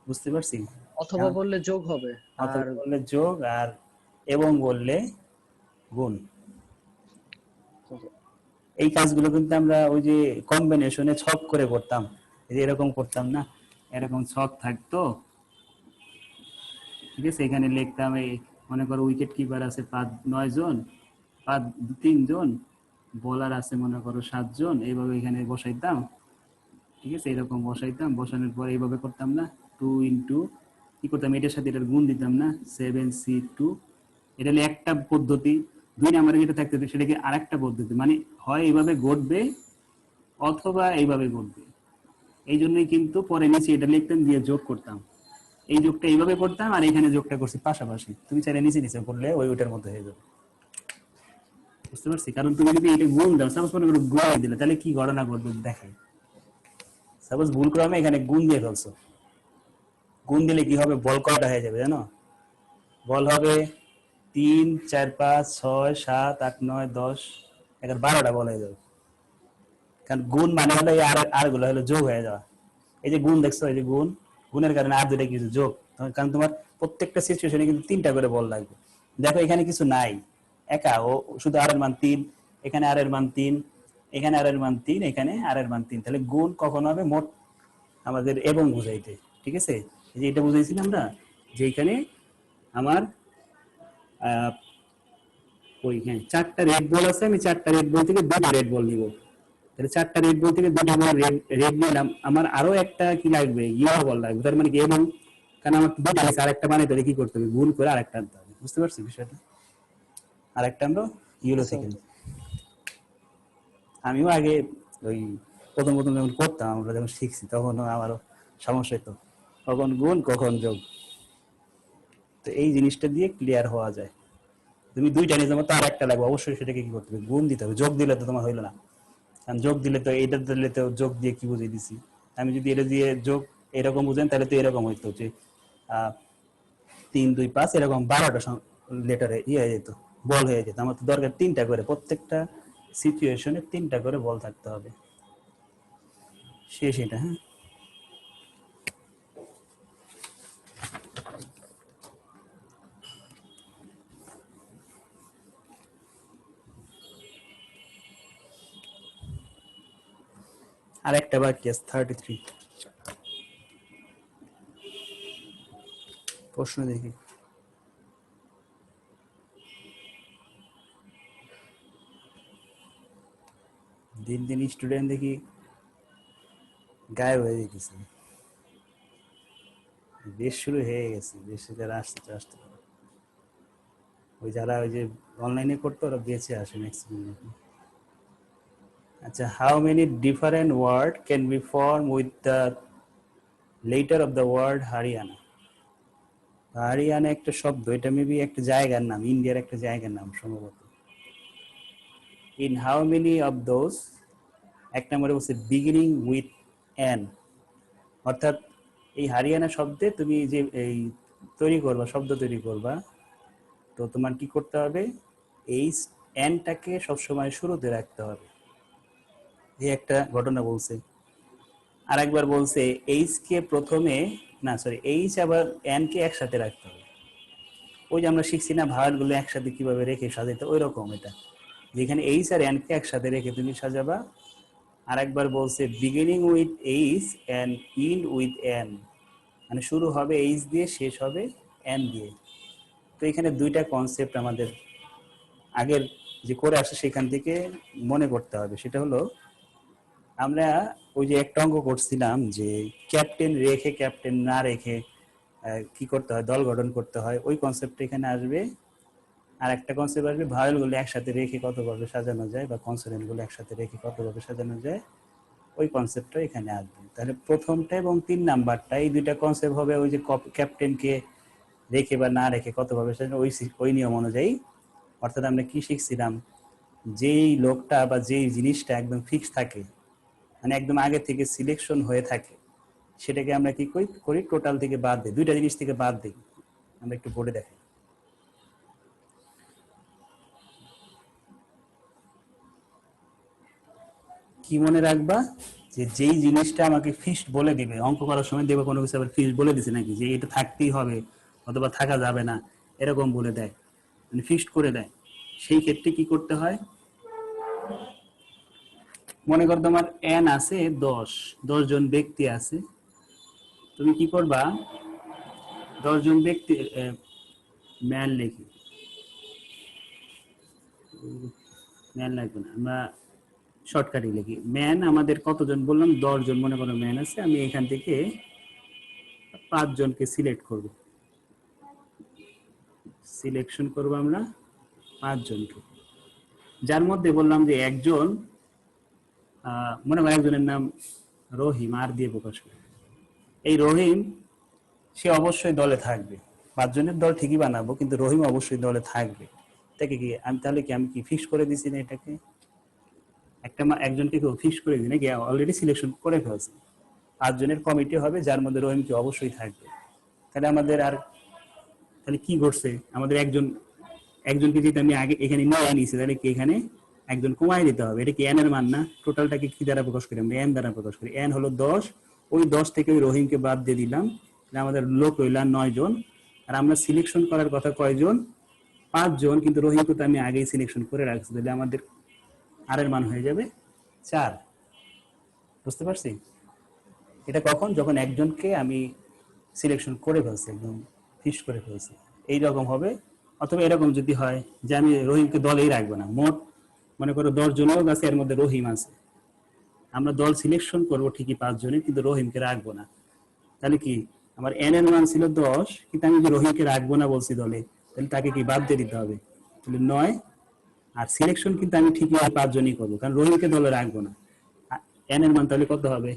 বুঝতে পারছি? অথবা বললে যোগ হবে, আর অথবা বললে যোগ, আর এবং বললে গুণ। এই কাজগুলো কিন্তু আমরা ওই যে কম্বিনেশনে ছক করে করতাম, এই যে এরকম করতাম না, এরকম ছক থাকতো, ঠিক আছে? এখানে লিখতাম এই মনে করো উইকেট কিপার আছে 9 জন, 3 জন, বোলার আছে মনে করো 7 জন, এইভাবে এখানে বসাইতাম, ঠিক আছে? এরকম বসাইতাম, বসানোর পর এইভাবে করতাম না, 2 ইন্টু কি করতাম, এটার সাথে এটার গুণ দিতাম না, 7C2। এটা হলো একটা পদ্ধতি। 2 নম্বরে যেটা থাকতে সেটাকে আরেকটা পদ্ধতি, মানে হয় এইভাবে ঘটবে অথবা এইভাবে ঘটবে। এই জন্যই কিন্তু পরে নিচে এটা লিখতাম দিয়ে যোগ করতাম, এই যোগটা এইভাবে করতাম আর এখানে যোগটা করছি পাশাপাশি। তুমি চাইলে নিচে নিচে করলে ওই ওইটার মধ্যে হয়ে যাবে। বুঝতে পারছি? কারণ তুমি যদি এটা গুণ দাও, সাপোজ মনে করো গুণ দিলে, তাহলে কি ঘটনা ঘটবে দেখাই। সাপোজ ভুল ক্রমে এখানে গুণ দিয়ে ফেলছো, গুণ দিলে কি হবে, বল কয়টা হয়ে যাবে জানো? বল হবে 3, 4, 5, 6, 7, 8, 9, 10, 11, 12টা বল হয়ে যাবে। কারণ গুণ মানে হলো এই আর গুলো হলো যোগ হয়ে যাওয়া। এই যে গুণ দেখছো, এই যে গুণ, গুণের কারণে আর দুটা কিছু যোগ, কারণ তোমার প্রত্যেকটা সিচুয়েশনে কিন্তু 3টা করে বল লাগবে। দেখো এখানে কিছু নাই, একা ও শুধু আর এর মান 3, এখানে আর এর মান 3, এখানে আর এর মান 3, এখানে আর এর মান 3, তাহলে গুণ কখন হবে মোট আমাদের এবং বুঝাইতে, ঠিক আছে? এই যে এটা বুঝাইছি না আমরা, যে এখানে আমার আহ ওই হ্যাঁ 4টা রেড বল আছে, আমি 4টা রেড বল থেকে 2টা রেড বল নিব, তাহলে 4টা রেড বল থেকে 2টা বল রেড রেড নিলাম, আমার আরো একটা কি লাগবে, ইয়েলো বল লাগবে, তার মানে কি এবং, কারণ আমার 2টা আছে আরেকটা বানাইতে হলে কি করতে হবে, গুণ করে আরেকটা আনতে হবে। বুঝতে পারছি বিষয়টা? আরেকটা আমরা ইয়েলো থেকে নিই। আমিও আগে ওই প্রথম প্রথম যখন করতাম, আমরা যখন শিখছি তখন আমারও সমস্যা হতো, কখন গুণ কখন যোগ। তো এই জিনিসটা দিয়ে ক্লিয়ার হওয়া যায়। তুমি 2টা নিয়ে যাবো, তো আর একটা লাগবে অবশ্যই, সেটাকে কি করতে হবে, গুণ দিতে হবে। যোগ দিলে তো তোমার হইলো না, কারণ যোগ দিলে তো এটা দিলে তো যোগ দিয়ে কি বুঝিয়ে দিছি, আমি যদি এটা দিয়ে যোগ এরকম বুঝেন তাহলে তো এরকম হইতো যে 3, 2, 5 এরকম 12টা লেটারে ইয়ে হয়ে যেত, বল হয়ে যেত। আমার তো দরকার 3টা করে, প্রত্যেকটা সিচুয়েশনে 3টা করে বল থাকতে হবে। শেষ এটা, হ্যাঁ। আর একটা বাকি আছে 33। প্রশ্ন দেখি। দিন দিন স্টুডেন্ট দেখি গায়েব হয়ে যেতেছে, বেশ শুরু হয়ে গেছে, বেশ যারা আসতে আসতে ওই যারা ওই যে অনলাইনে করতো ওরা বেঁচে আসে ম্যাক্সিমাম। আচ্ছা, how many different word can be form with the letter of the word Haryana? Haryana একটা শব্দ, এটা মেবি একটা জায়গার নাম, ইন্ডিয়ার একটা জায়গার নাম সম্ভবত। In how many of those, এক নম্বরে বলছে বিগিনিং উইথ এন, অর্থাৎ এই হরিয়ানা শব্দে তুমি যে এই তৈরি করবা, শব্দ তৈরি করবা, তো তোমার কি করতে হবে, এই এনটাকে সবসময় শুরুতে রাখতে হবে। এই একটা ঘটনা বলছে। আরেকবার বলছে এইচ কে প্রথমে, না সরি, এইচ আবার এন কে একসাথে রাখতে হবে। ওই যে আমরা শিখছি না ভাওয়াল গুলো একসাথে কিভাবে রেখে সাজাইতে, ওই রকম এটা, যেখানে এইচ আর এন কে একসাথে রেখে তুমি সাজাবা। আরেকবার বলছে beginning with H and end with N, মানে শুরু হবে এইচ দিয়ে, শেষ হবে এন দিয়ে। তো এখানে 2টা কনসেপ্ট আমাদের আগের যে করে আসে সেখান থেকে মনে করতে হবে। সেটা হলো আমরা ওই যে একটা অঙ্ক করছিলাম যে ক্যাপ্টেন রেখে ক্যাপ্টেন না রেখে কি করতে হয়, দল গঠন করতে হয়, ওই কনসেপ্ট এখানে আসবে। আর একটা কনসেপ্ট আসবে ভাওয়েল গুলো একসাথে রেখে কতভাবে সাজানো যায়, বা কনসোনেন্ট গুলো একসাথে রেখে কতভাবে সাজানো যায়, ওই কনসেপ্টটা এখানে আসবে। তাহলে প্রথমটা এবং 3 নাম্বারটা, এই 2টা কনসেপ্ট হবে ওই যে ক্যাপ্টেনকে রেখে বা না রেখে কতভাবে সাজানো, ওই নিয়ম অনুযায়ী। অর্থাৎ আমরা কি শিখছিলাম, যেই লোকটা বা যেই জিনিসটা একদম ফিক্স থাকে, মানে একদম আগে থেকে সিলেকশন হয়ে থাকে, সেটাকে আমরা কি করি টোটাল থেকে বাদ দিই, দুইটা জিনিস থেকে বাদ দিই। আমরা একটু বোর্ডে দেখি। কি মনে রাখবা যে যেই জিনিসটা আমাকে ফিক্সড বলে দিবে, অঙ্ক করার সময় দেখবে কোনো কিছু আবার ফিক্সড বলে দিছে নাকি যে এটা থাকতেই হবে অথবা থাকা যাবে না, এরকম বলে দেয়, মানে ফিক্সড করে দেয়। সেই ক্ষেত্রে কি করতে হয়, মনে কর তোমার এন আছে 10 জন ব্যক্তি আছে, তুমি কি করবা 10 জন ব্যক্তি ম্যান লিখি, ম্যান লাগবে না, আমরা শর্টকাটে লিখি। ম্যান আমাদের কতজন বললাম, 10 জন মনে করো ম্যান আছে, আমি এখান থেকে 5 জনকে সিলেক্ট করব, সিলেকশন করব আমরা 5 জনকে, যার মধ্যে বললাম যে একজন মনে হয় একজনের নাম রহিম, আর দিয়ে প্রকাশ করে। এই রহিম সে অবশ্যই দলে থাকবে, 5 জনের দল ঠিকই বানাবো কিন্তু রহিম অবশ্যই দলে থাকবে। তাকে কি আমি তাহলে কি আমি কি ফিক্স করে দিছি না, এটাকে একটা একজনকে কেউ ফিক্স করে দিই নাকি, অলরেডি সিলেকশন করে ফেলছে। 5 জনের কমিটি হবে যার মধ্যে রহিম কি অবশ্যই থাকবে। তাহলে আমাদের আর তাহলে কি ঘটছে, আমাদের একজনকে যদি আমি আগে এখানে নিয়ে আনিছি, তাহলে কি এখানে একজন কমাই দিতে হবে। এটা কি এন এর মান না, টোটালটাকে কি দ্বারা প্রকাশ করি আমরা, এন দ্বারা প্রকাশ করি। এন হলো 10, ওই 10 থেকে ওই রহিমকে বাদ দিয়ে দিলাম, আমাদের লোক হইলাম 9 জন। আর আমরা সিলেকশন করার কথা কয়জন, 5 জন, কিন্তু রহিমকে তো আমি আগেই সিলেকশন করে রাখছি, তাহলে আমাদের আর এর মান হয়ে যাবে 4। বুঝতে পারছি? এটা কখন, যখন একজনকে আমি সিলেকশন করে ফেলছি, একদম ফিক্স করে ফেলছি, এইরকম হবে। অথবা এরকম যদি হয় যে আমি রহিমকে দলেই রাখবো না, মোট মনে করো 10 জন লোক আছে, এর মধ্যে রহিম আছে, আমরা দল সিলেকশন করব ঠিকই 5 জনের, কিন্তু রহিমকে রাখবো না। তাহলে কি আমার এন এর মান ছিল 10, কিন্তু আমি যে রহিমকে রাখবো না বলছি দলে, তাহলে তাকে কি বাদ দিয়ে দিতে হবে, তাহলে 9। আর সিলেকশন কিন্তু আমি ঠিকই 5 জনই করবো, কারণ রহিমকে দলে রাখবো না। এন এর মান তাহলে কত হবে,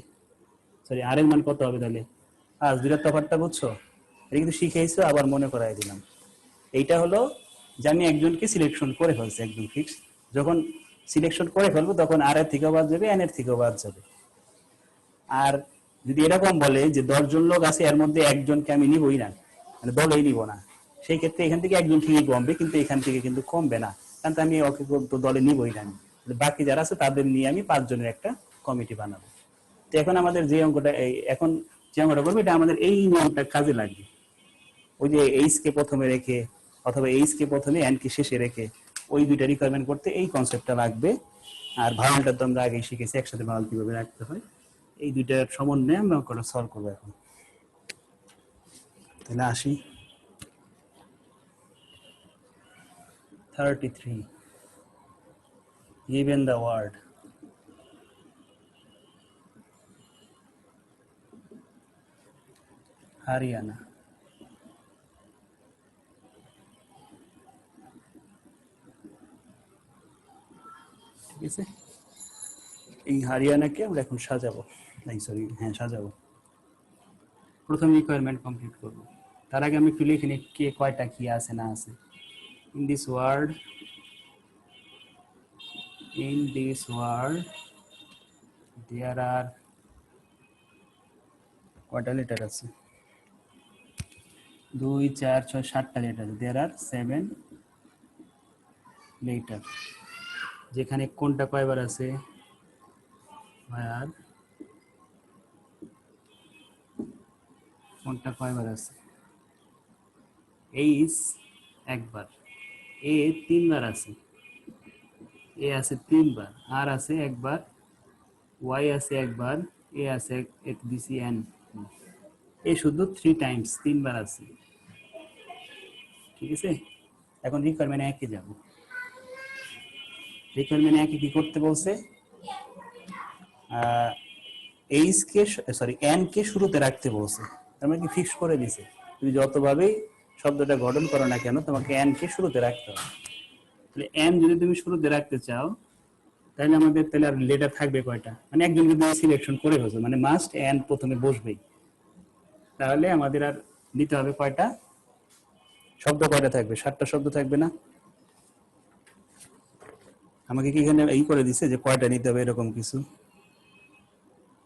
সরি আর এর মান কত হবে তাহলে 5। দুইটার তফাৎটা বুঝছো? এটা কিন্তু শিখেইছো, আবার মনে করাই দিলাম। এইটা হলো যে আমি একজনকে সিলেকশন করে ফেলছি একদম ফিক্স, যখন সিলেকশন করে ফেলবো তখন আর এর থেকেও বাদ যাবে, এন এর থেকেও বাদ যাবে। আর যদি এরকম বলে যে 10 জন লোক আছে, এর মধ্যে একজনকে আমি নিবই না, মানে দলেই নিব না, সেই ক্ষেত্রে এখান থেকে একজন ঠিকই কমবে, কিন্তু এখান থেকে কিন্তু কমবে না, কারণ আমি ওকে তো দলে নিবই না। বাকি যারা আছে তাদের নিয়ে আমি 5 জনের একটা কমিটি বানাবো। তো এখন আমাদের যে অঙ্কটা এখন যে অঙ্কটা করবো, এটা আমাদের এই নিয়মটা কাজে লাগবে। ওই যে এইচ কে প্রথমে রেখে অথবা এইচ কে প্রথমে এন কে শেষে রেখে ওই দুইটা রিকোয়ারমেন্ট করতে এই কনসেপ্টটা লাগবে। আর ভাঙালটা তো আমরা আগেই শিখেছি, একসাথে ভাঙাল কিভাবে রাখতে হয়। এই দুইটার সমন্বয়ে আমরা অঙ্কটা সলভ করবো এখন। তাহলে আসি 33, given the word Haryana, ঠিক আছে, এই হারিয়ানাকে আমরা এখন সাজাবো, নাই সরি হ্যাঁ সাজাবো। প্রথম রিকোয়ারমেন্ট কমপ্লিট করব, তার আগে আমি একটু লিখে নিই কে কয়টা কি আছে না আছে। ইন দিস ওয়ার্ড দেয়ার আর কয়টা লেটার আছে, 2 4 6 7টা লেটার, দেয়ার আর 7 লেটার। যেখানে কোনটা কয়বার আছে, আর কোনটা কয়বার আছে, এইচ একবার, এ 3বার আছে, এ আছে 3বার, আর আছে একবার, ওয়াই আছে একবার, এ আছে এক দিছি এন, এ শুধু 3 টাইমস 3বার আছে। ঠিক আছে, এখন রিকোয়ারমেন্ট একে যাব। রিকোয়ারমেন্ট একে কি করতে বলছে, H K sorry N K শুরুতে রাখতে বলছে, তার মানে কি ফিক্স করে দিছে, তুমি যতভাবেই শব্দটা গঠন করো না কেন তোমাকে এন কে শুরুতে রাখতে হবে। তাহলে এন যদি তুমি শুরুতে রাখতে চাও, তাহলে আমাদের তাহলে আর লেটার থাকবে কয়টা, মানে একজন যদি সিলেকশন করে ফেলছো মানে মাস্ট এন প্রথমে বসবেই, তাহলে আমাদের আর নিতে হবে কয়টা শব্দ, কয়টা থাকবে, 7টা শব্দ থাকবে না। আমাকে কি এখানে এই করে দিছে যে কয়টা নিতে হবে এরকম কিছু,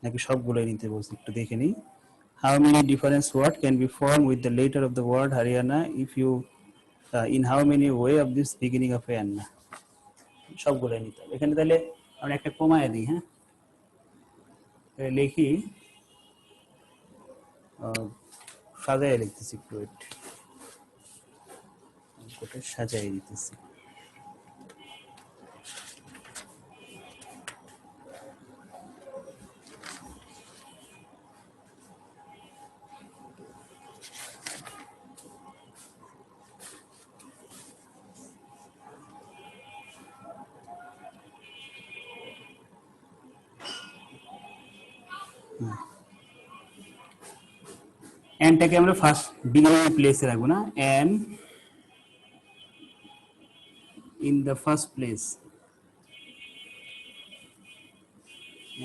নাকি সবগুলোই নিতে বলছি একটু দেখে নিই। How many different word can be formed with the letter of the word Haryana if you in how many way of this beginning of Haryana? সবগুলোই নিতে হবে। এখানে তাহলে আমরা একটা কমায় দিই, হ্যাঁ তাহলে লিখি সাজায় লিখতেছি, একটু ওয়েট, অঙ্কটা সাজাই দিতেছি। এনটাকে আমরা ফার্স্ট বিগিনিং প্লেসে রাখবো না, N in the first place,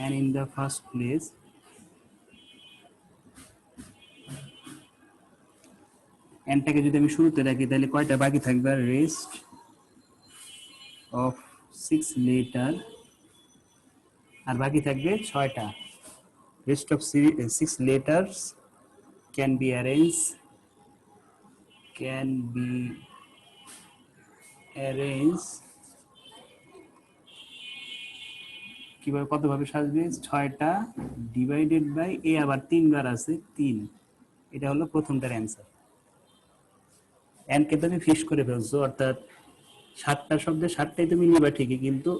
and in the first place এনটাকে যদি আমি শুরুতে রাখি তাহলে কয়টা বাকি থাকবে, রেস্ট অফ 6 লেটার, আর বাকি থাকবে 6টা। Rest of 6 letters can be arrange কিভাবে, কতভাবে সাজবে, 6টা ডিভাইডেড বাই এ, আবার 3 বার আছে 3, এটা হলো প্রথমটার অ্যান্সার। এনকে তুমি ফিক্স করে ফেলছো, অর্থাৎ 7টা শব্দে 7টাই তুমি নিবা ঠিকই, কিন্তু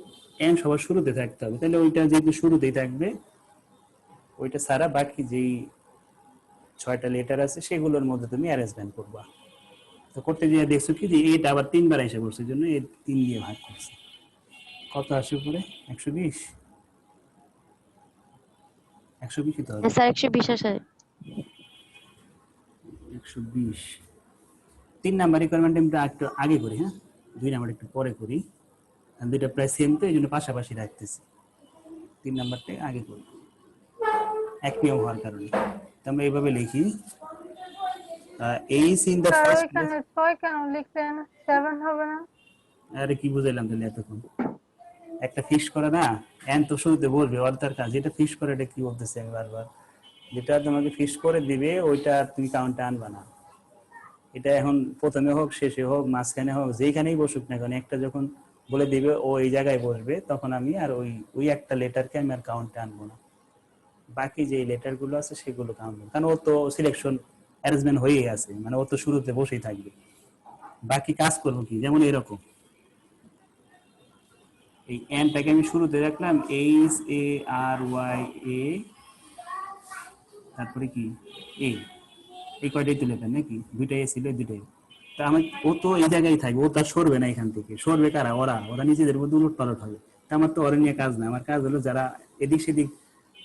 এন সবার শুরুতে থাকতে হবে। তাহলে ওইটা যেহেতু শুরুতেই থাকবে, ওইটা ছাড়া বাকি যেই 6টা লেটার আছে সেগুলোর মধ্যে তুমি অ্যারেঞ্জমেন্ট করবা। তো করতে গিয়ে দেখছো কি যে এটা আবার 3 বার এসে পড়ছে, জন্য এই 3 দিয়ে ভাগ করছে। কত আসে উপরে, 120, 120 ই তো হবে, স্যার 120 আসে। 120। 3 নাম্বার রিকোয়ারমেন্ট আমরা একটু আগে করি, হ্যাঁ 2 নাম্বার একটু পরে করি, আর দুইটা প্রায় সেম তো এই জন্য পাশাপাশি রাখতেছি। 3 নাম্বারটা আগে করি এক নিয়ম হওয়ার কারণে। তো আমরা এইভাবে লিখি H in the sir first place. ওইখানে 6 কেন লিখলেন, 7 হবে না? আরে কি বুঝাইলাম তাহলে এতক্ষণ, একটা ফিক্স করা না, এন তো শুরুতে বলবে অর্থাৎ কাজ, যেটা ফিক্স করে এটা কি বলতেছে আমি বারবার, যেটা তোমাকে ফিক্স করে দিবে ওইটা তুমি কাউন্টে আনবা না। এটা এখন প্রথমে হোক শেষে হোক মাঝখানে হোক যেখানেই বসুক না কারণ, একটা যখন বলে দিবে ও এই জায়গায় বসবে, তখন আমি আর ওই একটা লেটারকে আমি আর কাউন্টে আনবো না, বাকি যে লেটার গুলো আছে সেগুলো কাউন্ট, কারণ ও তো সিলেকশন অ্যারেঞ্জমেন্ট হয়েই আছে, মানে ও তো শুরুতে বসেই থাকবে। বাকি কাজ করবো কি, যেমন এরকম এই এনটাকে আমি শুরুতে রাখলাম, H A R Y A, তারপরে কি এ, এই কয়টাই তো লেটার নাকি, দুইটাই ছিল দুইটাই। তা আমার ও তো এই জায়গায় থাকবে, ও তার সরবে না এখান থেকে, সরবে কারা, ওরা নিজেদের মধ্যে উলট পালট হবে। তা আমার তো ওরা নিয়ে কাজ না, আমার কাজ হলো যারা এদিক সেদিক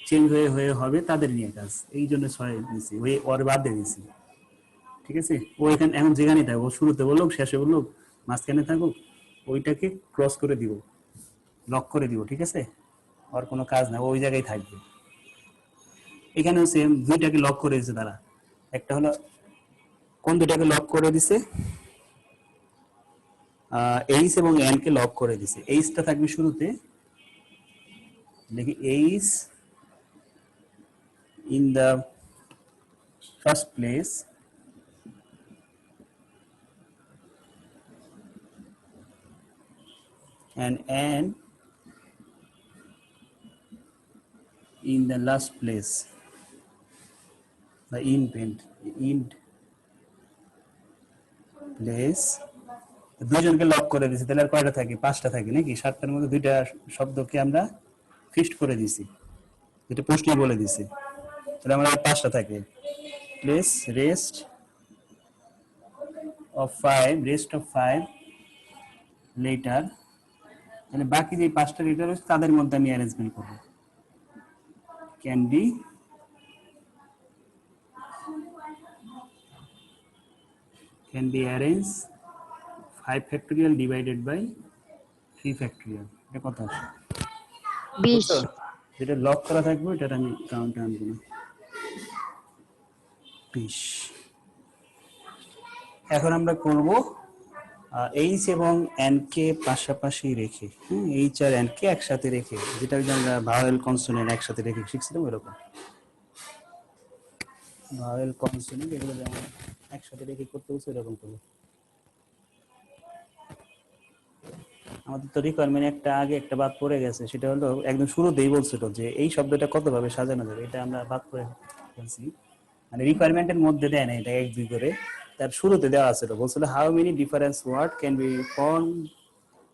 চেঞ্জ হয়ে হয়ে হবে তাদের নিয়ে কাজ, এই জন্য 6 দিয়েছি, ওই ওর বাদ দিয়ে দিয়েছি। ঠিক আছে, ও এখানে এখন যেখানেই থাকুক, ও শুরুতে বলুক শেষে বলুক মাঝখানে থাকুক, ওইটাকে ক্রস করে দিব, লক করে দিব, ঠিক আছে, ওর কোনো কাজ না, ওই জায়গায় থাকবে। এখানেও সেম, দুইটাকে লক করে দিয়েছে তারা, একটা হলো কোন দুটাকে লক করে দিছে, এইচ এবং এন কে লক করে দিছে। এইচটা থাকবে শুরুতে, দেখি H in the first place and n in the last place, the end place, দুইজনকে লক করে দিয়েছি, তাহলে আর কয়টা থাকে, 5টা থাকে নাকি, 7টার মধ্যে 2টা শব্দকে আমরা ফিক্সড করে দিয়েছি, যেটা প্রশ্ন বলে দিয়েছি, তাহলে আমরা 5টা থাকে, প্লেস রেস্ট অফ 5 লেটার, তাহলে বাকি যে 5টা লেটার আছে তাদের মধ্যে আমি অ্যারেঞ্জমেন্ট করব, can be arranged 5 factorial divided by 3 factorial, এটা কত আসে 20। যেটা লক করা থাকবে এটা আমি কাউন্টে আনবো না, 20। এখন আমরা করব এইচ এবং এন কে পাশাপাশি রেখে, এইচ আর এন কে একসাথে রেখে, যেটা ওই যে আমরা ভাওয়েল কনসোনেন্ট একসাথে রেখে শিখছিলাম এরকম। ভাওয়েল কনসোনেন্ট এগুলো যেমন একসাথে রেখে করতে হচ্ছে এরকম করবো। আমাদের তো রিকোয়ারমেন্ট একটা আগে একটা বাদ পড়ে গেছে, সেটা হলো একদম শুরুতেই বলছিল যে এই শব্দটা কতভাবে সাজানো যাবে, এটা আমরা বাদ পড়ে ফেলছি। মানে রিকোয়ারমেন্টের মধ্যে দেয় না, এটা এক দুই করে তার শুরুতে দেওয়া ছিল, বলছিল how many difference word can be form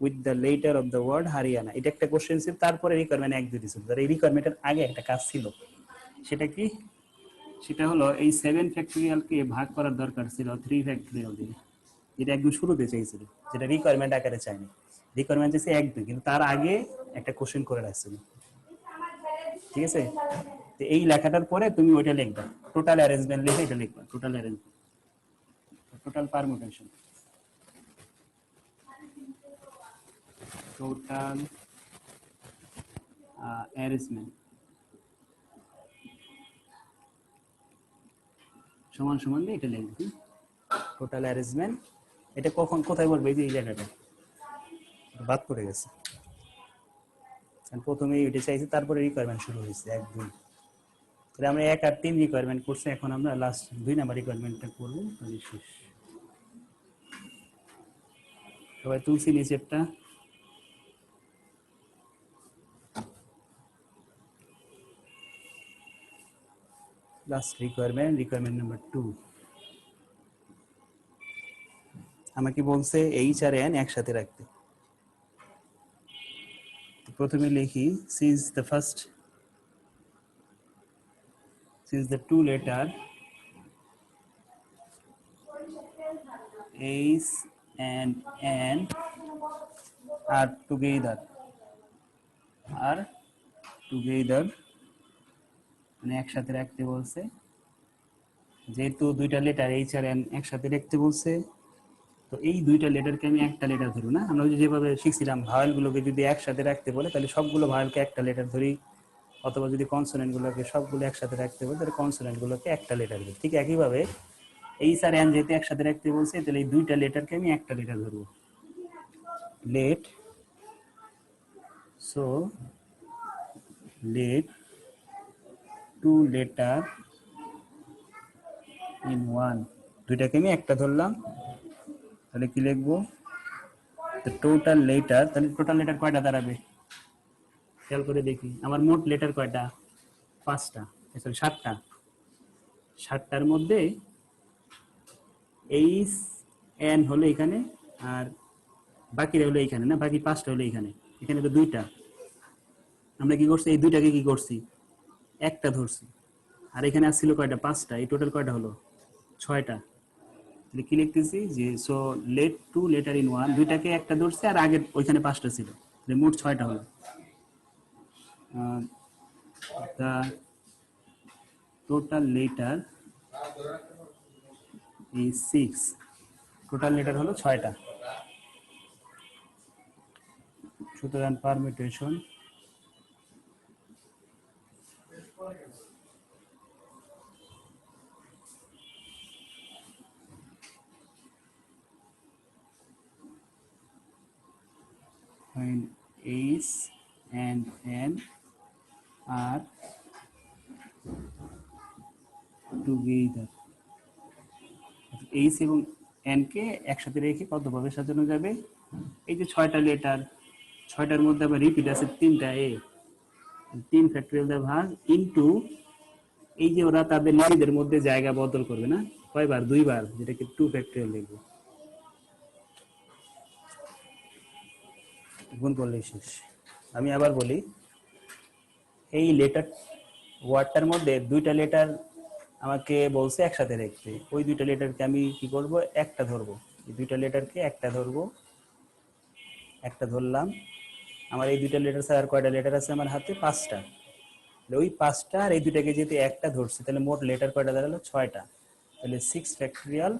with the letter of the word Haryana. এটা একটা কোশ্চেন ছিল, তারপরে রিকোয়ারমেন্ট এক দুই দিয়েছিল। এই রিকোয়ারমেন্টের আগে একটা কাজ ছিল, সেটা কি? সেটা হলো এই 7 ফ্যাক্টরিয়ালকে ভাগ করার দরকার ছিল 3 ফ্যাক্টরিয়াল দিয়ে, যেটা একদম শুরুতে চেয়েছিল, যেটা রিকোয়ারমেন্ট আকারে চায়নি। রিকোয়ারমেন্ট চেয়েছে এক দুই, কিন্তু তার আগে একটা কোশ্চেন করে রাখছিল, ঠিক আছে? তো এই লেখাটার পরে তুমি ওইটা লিখবা, টোটাল অ্যারেঞ্জমেন্ট লিখে এটা লিখবা, total arrangement, total permutation, total arrangement সমান সমান দিয়ে এটা লিখবি, টোটাল অ্যারেঞ্জমেন্ট। এটা কখন কোথায় বলবে? এই যে এই জায়গাটা বাদ পড়ে গেছে, প্রথমে এটা চাইছি, তারপরে রিকোয়ারমেন্ট শুরু হয়েছে এক দুই। তাহলে আমরা 1 আর 3 রিকোয়ারমেন্ট করছি, এখন আমরা লাস্ট 2 নাম্বার রিকোয়ারমেন্টটা করবো, তাহলে শেষ। সবাই তুলছি নিচেরটা? Last requirement, requirement number 2। আমাকে বলছে এইচ আর এন একসাথে রাখতে। প্রথমে লিখি since the two letter H and N are together, মানে একসাথে রাখতে বলছে। যেহেতু দুইটা লেটার এইচ আর এন একসাথে রাখতে বলছে, তো এই দুইটা লেটারকে আমি একটা লেটার ধরবো না। আমরা যেভাবে শিখছিলাম ভাওয়েল গুলোকে যদি একসাথে রাখতে বলে তাহলে সবগুলো ভাওয়েলকে একটা লেটার ধরি, অথবা যদি কনসোনেন্ট গুলোকে সবগুলো একসাথে রাখতে বলে তাহলে কনসোনেন্ট গুলোকে একটা লেটার ধরি। ঠিক একইভাবে এইচ আর এন যেহেতু একসাথে রাখতে বলছে, তাহলে এই দুইটা লেটারকে আমি একটা লেটার ধরবো। Let two letter in one, দুইটাকে আমি একটা ধরলাম। তাহলে কি লিখবো? টোটাল লেটার, তাহলে টোটাল লেটার কয়টা দাঁড়াবে খেয়াল করে দেখি। আমার মোট লেটার কয়টা? 5টা, সরি 7টা। 7টার মধ্যে এইচ এন হলো এখানে, আর বাকিরা হলো এখানে, না বাকি 5টা হলো এখানে। এখানে তো 2টা, আমরা কি করছি? এই দুইটাকে কি করছি? একটা ধরছি। আর এখানে আসছিল কয়টা? 5টা। এই টোটাল কয়টা হলো? 6টা। তাহলে কি লিখতেছি যে so let two letter in one, দুইটাকে একটা ধরছে আর আগে ওইখানে 5টা ছিল, মোট 6টা হলো। The total letter is 6, total letter হলো 6টা। সুতরাং permutation when H and N are together, H এবং N কে একসাথে রেখে কতভাবে সাজানো যাবে? এই যে 6টা লেটার, 6টার মধ্যে আবার রিপিট আছে 3টা, 3 ফ্যাক্টরিয়াল দ্বারা ভাগ ইনটু, এই যে ওরা তাদের নিজেদের মধ্যে জায়গা বদল করবে না, কয়বার? 2বার, যেটাকে 2 ফ্যাক্টরিয়াল লিখবো। গুণ করলে শেষ। আমি আবার বলি, এই লেটার ওয়ার্ডটার মধ্যে 2টা লেটার আমাকে বলছে একসাথে রাখতে, ওই 2টা লেটারকে আমি কি করব? একটা ধরবো। এই 2টা লেটারকে একটা ধরবো, একটা ধরলাম। আমার এই 2টা লেটার ছাড়া আর কয়টা লেটার আছে আমার হাতে? 5টা। ওই 5টা আর এই দুটাকে যদি একটা ধরছি, তাহলে মোট লেটার কয়টা দাঁড়ালো? 6টা। তাহলে 6 ফ্যাক্টরিয়াল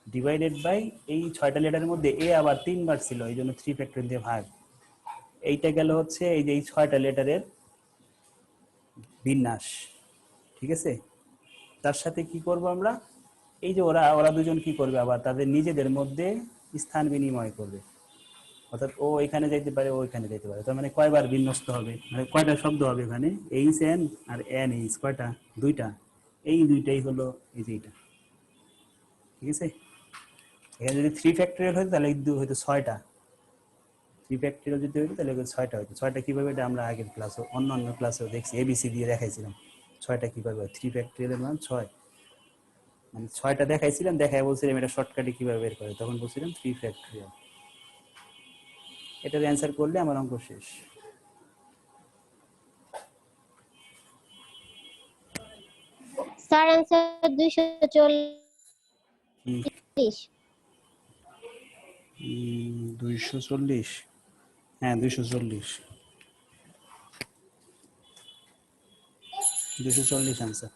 ডিভাইডেড বাই, এই 6টা লেটারের মধ্যে এ আবার 3বার ছিল, এই জন্য 3 ফ্যাক্টরিয়াল দিয়ে ভাগ। এইটা গেল হচ্ছে এই যে এই 6টা লেটারের বিন্যাস, ঠিক আছে? তার সাথে কি করব আমরা? এই যে ওরা দুজন কি করবে? আবার তাদের নিজেদের মধ্যে স্থান বিনিময় করবে, অর্থাৎ ও এখানে যাইতে পারে, ও এখানে যাইতে পারে। তার মানে কয়বার বিন্যস্ত হবে, মানে কয়টা শব্দ হবে এখানে, এইচ এন আর এন এইচ, কয়টা? দুইটা। এই দুইটাই হলো এই যে এইটা, ঠিক আছে। এখানে যদি 3 ফ্যাক্টরিয়াল হতো তাহলে হয়তো 6টা, 3 ফ্যাক্টরিয়াল যদি হতো তাহলে 6টা হতো। 6টা কিভাবে, এটা আমরা আগের ক্লাসে অন্য ক্লাসেও দেখছি, এবিসি দিয়ে দেখাইছিলাম 6টা কিভাবে হয়। 3 ফ্যাক্টরিয়ালের মান 6, মানে 6টা দেখাইছিলাম, দেখায় বলছিলাম এটা শর্টকাটে কিভাবে বের করে, তখন বলছিলাম 3 ফ্যাক্টরিয়াল। এটার অ্যান্সার করলে আমার অঙ্ক শেষ। Sir answer 240। 240, হ্যাঁ 240, 240 আনসার।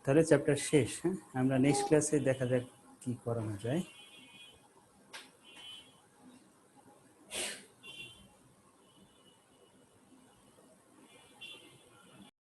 তাহলে চ্যাপ্টার শেষ। হ্যাঁ, আমরা নেক্সট ক্লাসে দেখা যাক কি করানো যায়।